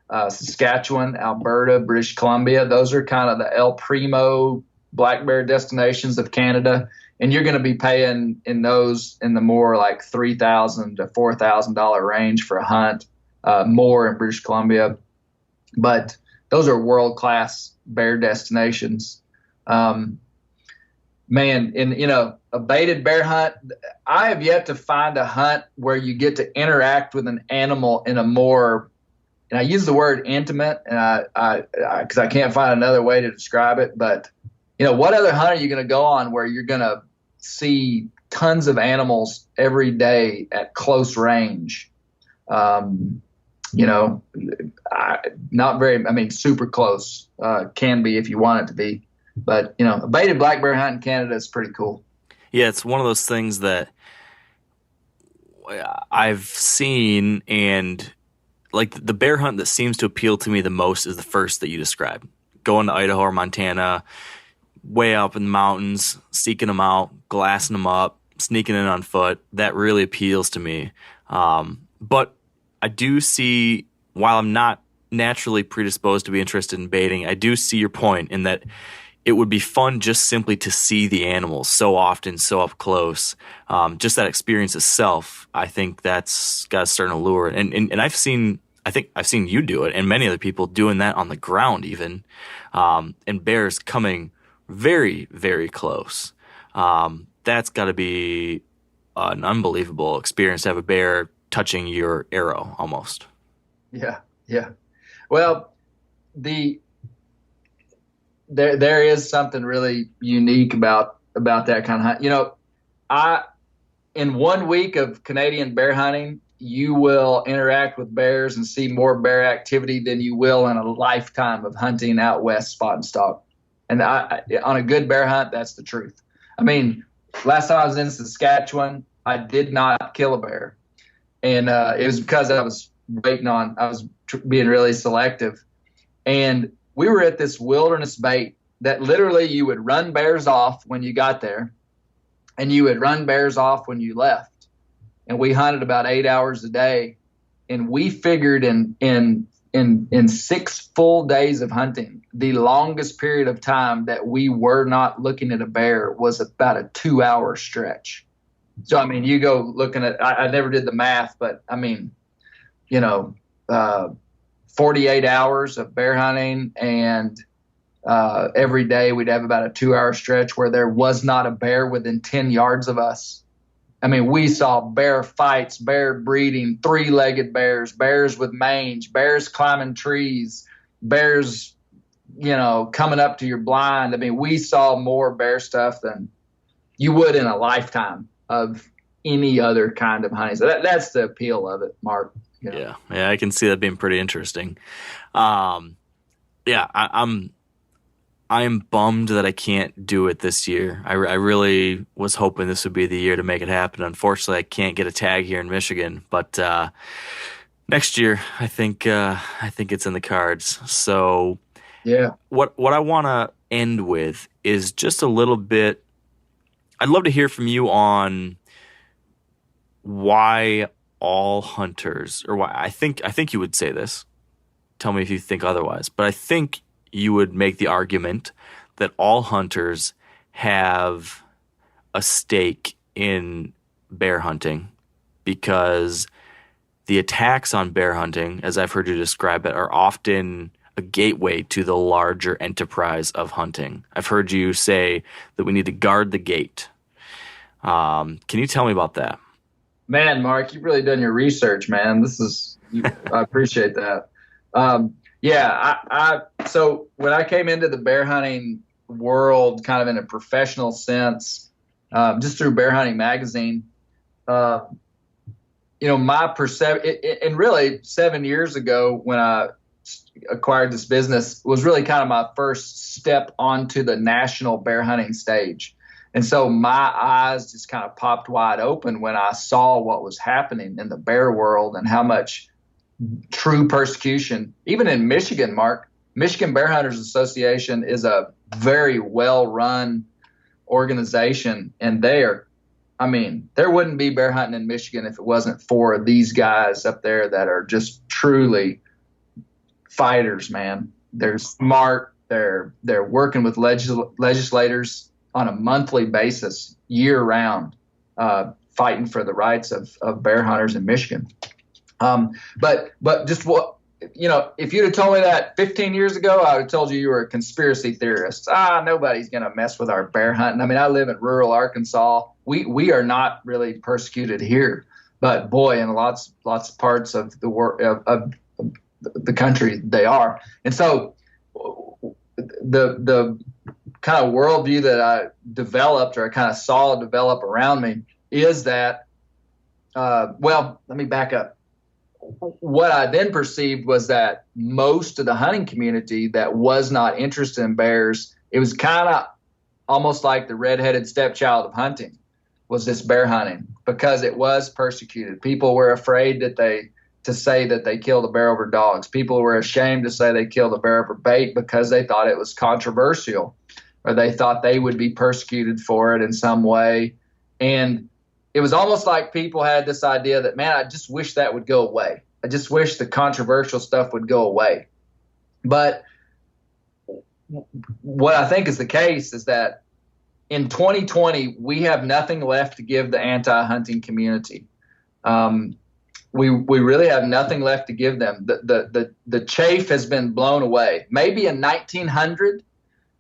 Saskatchewan, Alberta, British Columbia. Those are kind of the El Primo black bear destinations of Canada. And you're going to be paying in those in the more like $3,000 to $4,000 range for a hunt, more in British Columbia. But those are world-class bear destinations. Man, a baited bear hunt, I have yet to find a hunt where you get to interact with an animal in a more, and I use the word intimate, and because I can't find another way to describe it, but what other hunt are you going to go on where you're going to see tons of animals every day at close range? Not very, super close, can be if you want it to be. But, a baited black bear hunt in Canada is pretty cool. Yeah, it's one of those things that I've seen, and like the bear hunt that seems to appeal to me the most is the first that you described. Going to Idaho or Montana, way up in the mountains, seeking them out, glassing them up, sneaking in on foot. That really appeals to me. But I do see, while I'm not naturally predisposed to be interested in baiting, I do see your point in that it would be fun just simply to see the animals so often, so up close. Just that experience itself, I think that's got a certain allure. And I think I've seen you do it, and many other people doing that on the ground even, and bears coming very, very close. That's got to be an unbelievable experience to have a bear touching your arrow almost. Yeah. Well, there is something really unique about that kind of hunt. In 1 week of Canadian bear hunting, you will interact with bears and see more bear activity than you will in a lifetime of hunting out west spot and stalk. And on a good bear hunt, that's the truth. Last time I was in Saskatchewan, I did not kill a bear. And it was because I was being really selective. And we were at this wilderness bait that literally you would run bears off when you got there, and you would run bears off when you left. And we hunted about 8 hours a day. And we figured in 6 full days of hunting, the longest period of time that we were not looking at a bear was about a 2-hour stretch. So, you go looking at, I never did the math, but 48 hours of bear hunting, and every day we'd have about a 2-hour stretch where there was not a bear within 10 yards of us. We saw bear fights, bear breeding, 3-legged bears, bears with mange, bears climbing trees, bears, coming up to your blind. We saw more bear stuff than you would in a lifetime of any other kind of hunting. So that's the appeal of it, Mark. Yeah, I can see that being pretty interesting. Yeah, I am bummed that I can't do it this year. I really was hoping this would be the year to make it happen. Unfortunately, I can't get a tag here in Michigan, but next year I think it's in the cards. So Yeah. what I want to end with is just a little bit. I'd love to hear from you on why all hunters, or why I think you would say this. Tell me if you think otherwise, but I think you would make the argument that all hunters have a stake in bear hunting, because the attacks on bear hunting, as I've heard you describe it, are often a gateway to the larger enterprise of hunting. I've heard you say that we need to guard the gate. Can you tell me about that? Man, Mark, you've really done your research, man. I appreciate that. So when I came into the bear hunting world, kind of in a professional sense, just through Bear Hunting Magazine, my perception, and really 7 years ago when I acquired this business, was really kind of my first step onto the national bear hunting stage. And so my eyes just kind of popped wide open when I saw what was happening in the bear world and how much true persecution, even in Michigan, Mark. Michigan Bear Hunters Association is a very well-run organization, and there wouldn't be bear hunting in Michigan if it wasn't for these guys up there that are just truly fighters, man. They're smart. They're working with legislators on a monthly basis, year round, fighting for the rights of bear hunters in Michigan. But just what, if you'd have told me that 15 years ago, I would have told you were a conspiracy theorist. Nobody's going to mess with our bear hunting. I mean, I live in rural Arkansas. We are not really persecuted here, but boy, in lots of parts of the world, of the country, they are. And so the kind of worldview that I developed, or I kind of saw develop around me, is that, let me back up. What I then perceived was that most of the hunting community that was not interested in bears, it was kind of almost like the redheaded stepchild of hunting, was this bear hunting, because it was persecuted. People were afraid to say that they killed a bear over dogs. People were ashamed to say they killed a bear over bait because they thought it was controversial, or they thought they would be persecuted for it in some way. And it was almost like people had this idea that, man, I just wish that would go away. I just wish the controversial stuff would go away. But what I think is the case is that in 2020, we have nothing left to give the anti-hunting community. We really have nothing left to give them. The chaff has been blown away. Maybe in 1900,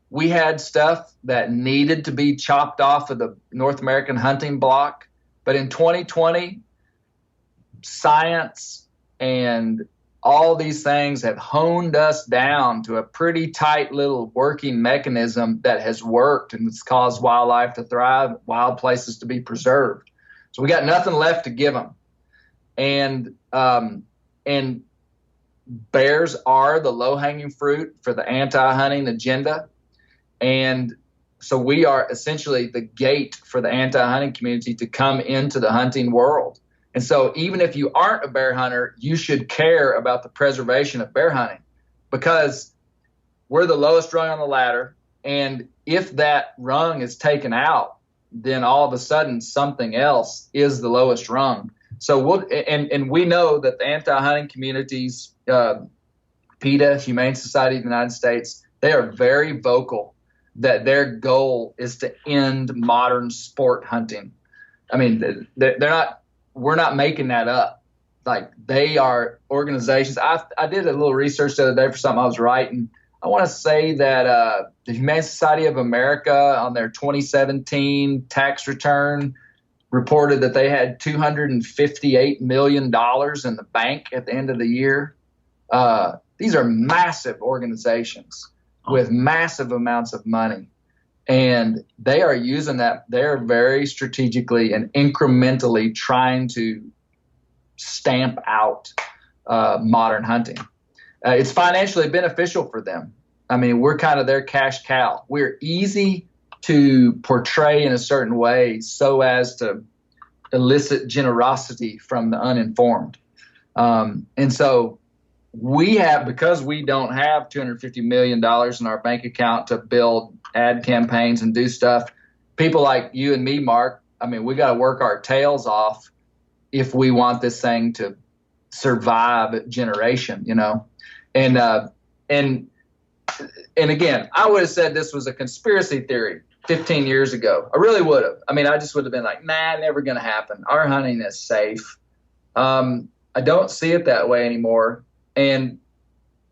we had stuff that needed to be chopped off of the North American hunting block. But in 2020, science and all these things have honed us down to a pretty tight little working mechanism that has worked, and it's caused wildlife to thrive, wild places to be preserved. So we got nothing left to give them. And bears are the low-hanging fruit for the anti-hunting agenda. And so we are essentially the gate for the anti-hunting community to come into the hunting world. And so even if you aren't a bear hunter, you should care about the preservation of bear hunting, because we're the lowest rung on the ladder. And if that rung is taken out, then all of a sudden something else is the lowest rung. So we know that the anti-hunting communities, PETA, Humane Society of the United States, they are very vocal that their goal is to end modern sport hunting. I mean, we're not making that up. Like, they are organizations. I did a little research the other day for something I was writing. I want to say that the Humane Society of America, on their 2017 tax return, reported that they had $258 million in the bank at the end of the year. These are massive organizations with massive amounts of money. And they are using that. They're very strategically and incrementally trying to stamp out modern hunting. It's financially beneficial for them. I mean, we're kind of their cash cow. We're easy to portray in a certain way so as to elicit generosity from the uninformed. And so because we don't have $250 million in our bank account to build ad campaigns and do stuff, people like you and me, Mark, I mean, we got to work our tails off if we want this thing to survive generation, you know? And again, I would have said this was a conspiracy theory 15 years ago. I really would have. I mean, I just would have been like, nah, never going to happen. Our hunting is safe. I don't see it that way anymore. And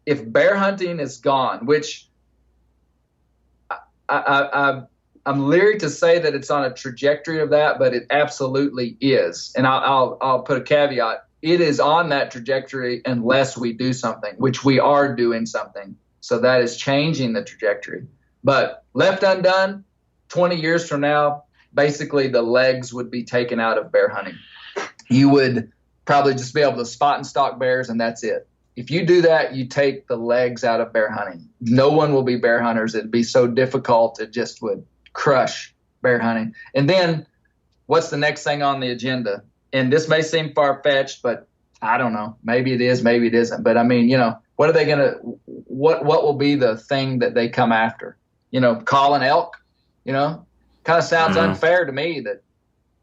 if bear hunting is gone, which I'm leery to say that it's on a trajectory of that, but it absolutely is. And I'll put a caveat. It is on that trajectory unless we do something, which we are doing something. So that is changing the trajectory. But left undone, 20 years from now, basically the legs would be taken out of bear hunting. You would probably just be able to spot and stalk bears, and that's it. If you do that, you take the legs out of bear hunting. No one will be bear hunters. It'd be so difficult, it just would crush bear hunting. And then what's the next thing on the agenda? And this may seem far-fetched, but I don't know. Maybe it is, maybe it isn't. But I mean, you know, what will be the thing that they come after? You know, call an elk, you know? Kind of sounds unfair to me that,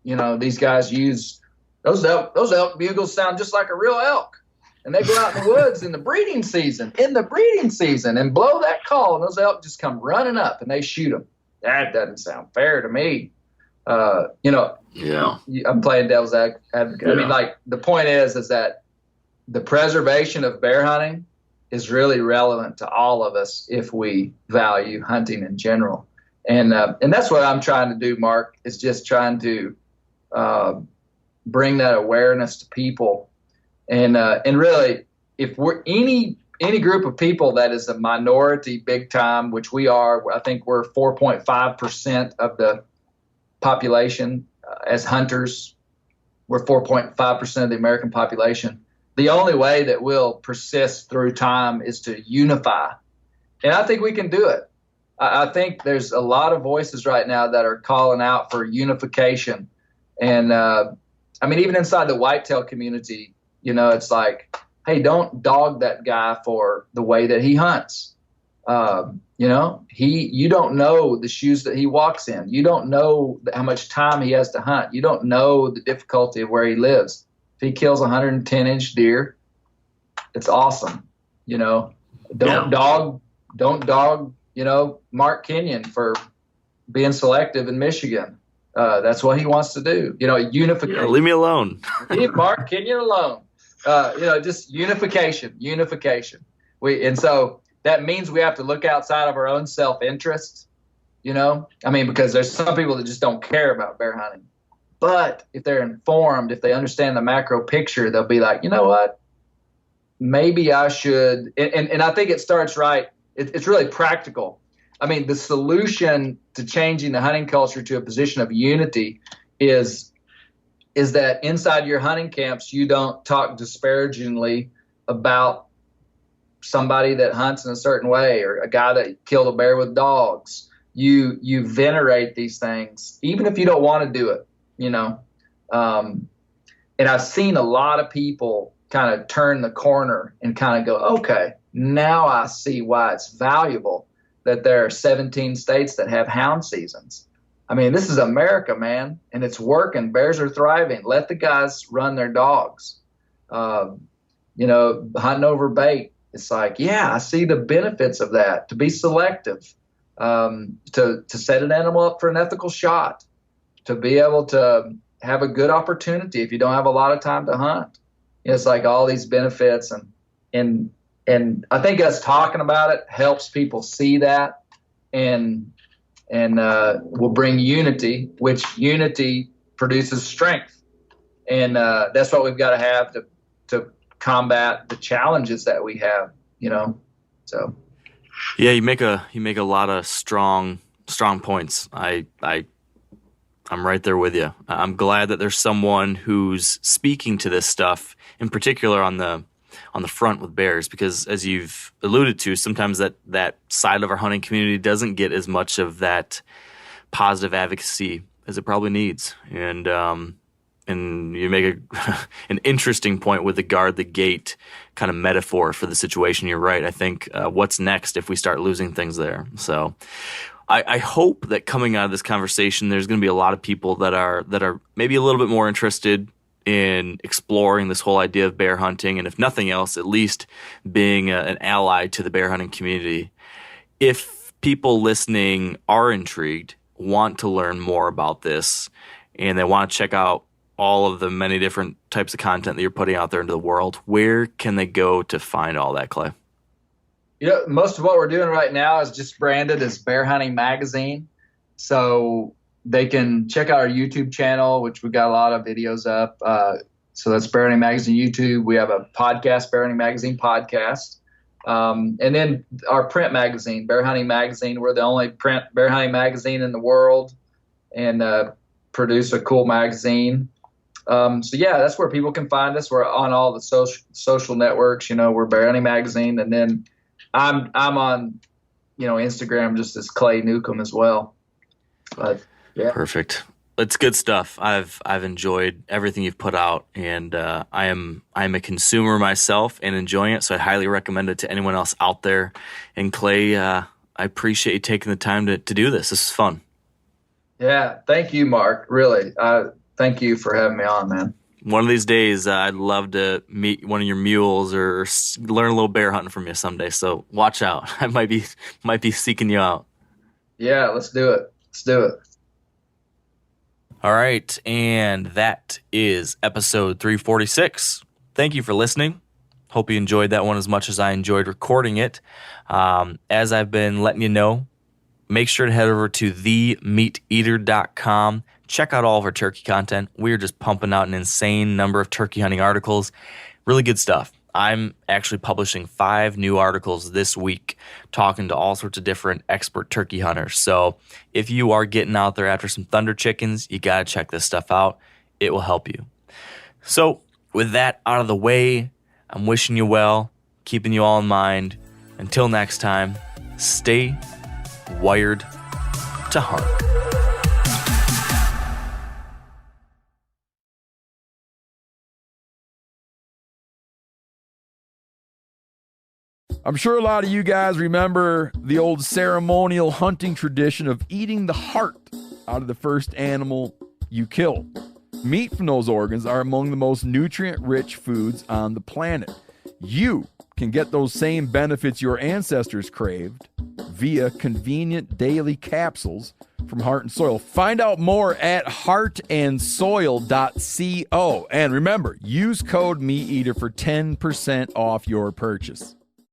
you know, these guys use those elk bugles sound just like a real elk. And they go out in the woods in the breeding season and blow that call, and those elk just come running up and they shoot them. That doesn't sound fair to me. You know, yeah, I'm playing devil's advocate. Yeah. I mean, like, the point is that the preservation of bear hunting is really relevant to all of us if we value hunting in general. And that's what I'm trying to do, Mark, is just trying to bring that awareness to people. And really, if we're any group of people that is a minority big time, which we are, I think we're 4.5% of the population as hunters. We're 4.5% of the American population. The only way that we'll persist through time is to unify. And I think we can do it. I think there's a lot of voices right now that are calling out for unification. And I mean, even inside the whitetail community, you know, it's like, hey, don't dog that guy for the way that he hunts. You know, you don't know the shoes that he walks in. You don't know how much time he has to hunt. You don't know the difficulty of where he lives. If he kills a 110-inch deer, it's awesome. You know, don't dog, you know, Mark Kenyon for being selective in Michigan. That's what he wants to do. You know, unification. Yeah, leave me alone. Leave Mark Kenyon alone. You know, just unification. And so that means we have to look outside of our own self-interest, you know? I mean, because there's some people that just don't care about bear hunting. But if they're informed, if they understand the macro picture, they'll be like, you know what? Maybe I should. And I think it starts right. It's really practical. I mean, the solution to changing the hunting culture to a position of unity is that inside your hunting camps, you don't talk disparagingly about somebody that hunts in a certain way or a guy that killed a bear with dogs. You venerate these things, even if you don't want to do it, you know. And I've seen a lot of people kind of turn the corner and kind of go, okay, now I see why it's valuable that there are 17 states that have hound seasons. I mean, this is America, man, and it's working. Bears are thriving. Let the guys run their dogs. You know, hunting over bait. It's like, yeah, I see the benefits of that. To be selective, to set an animal up for an ethical shot, to be able to have a good opportunity if you don't have a lot of time to hunt. It's like all these benefits, and I think us talking about it helps people see that, and will bring unity, which unity produces strength, and that's what we've got to have to combat the challenges that we have, you know. So, yeah, you make a lot of strong points. I'm right there with you. I'm glad that there's someone who's speaking to this stuff, in particular on the on the front with bears, because as you've alluded to, sometimes that side of our hunting community doesn't get as much of that positive advocacy as it probably needs. And you make an interesting point with the guard the gate kind of metaphor for the situation. You're right. I think what's next if we start losing things there? So I hope that coming out of this conversation, there's going to be a lot of people that are maybe a little bit more interested in exploring this whole idea of bear hunting, and if nothing else, at least being an ally to the bear hunting community. If people listening are intrigued, want to learn more about this, and they want to check out all of the many different types of content that you're putting out there into the world, where can they go to find all that, Clay? Most of what we're doing right now is just branded as Bear Hunting Magazine. So they can check out our YouTube channel, which we've got a lot of videos up. So that's Bear Hunting Magazine YouTube. We have a podcast, Bear Hunting Magazine podcast. And then our print magazine, Bear Hunting Magazine. We're the only print bear hunting magazine in the world, and produce a cool magazine. So yeah, that's where people can find us. We're on all the social networks. We're Bear Hunting Magazine, and then I'm on, Instagram just as Clay Newcomb as well. But yeah, perfect. It's good stuff. I've enjoyed everything you've put out, and I'm a consumer myself and enjoying it. So I highly recommend it to anyone else out there. And Clay, I appreciate you taking the time to do this. This is fun. Yeah, thank you, Mark. Really, thank you for having me on, man. One of these days, I'd love to meet one of your mules or learn a little bear hunting from you someday. So watch out. I might be seeking you out. Yeah, let's do it. Let's do it. All right, and that is episode 346. Thank you for listening. Hope you enjoyed that one as much as I enjoyed recording it. As I've been letting you know, make sure to head over to themeateater.com. Check out all of our turkey content. We're just pumping out an insane number of turkey hunting articles. Really good stuff. I'm actually publishing 5 new articles this week, talking to all sorts of different expert turkey hunters. So if you are getting out there after some thunder chickens, you got to check this stuff out. It will help you. So with that out of the way, I'm wishing you well, keeping you all in mind. Until next time, stay wired to hunt. I'm sure a lot of you guys remember the old ceremonial hunting tradition of eating the heart out of the first animal you kill. Meat from those organs are among the most nutrient-rich foods on the planet. You can get those same benefits your ancestors craved via convenient daily capsules from Heart and Soil. Find out more at heartandsoil.co. And remember, use code MeatEater for 10% off your purchase.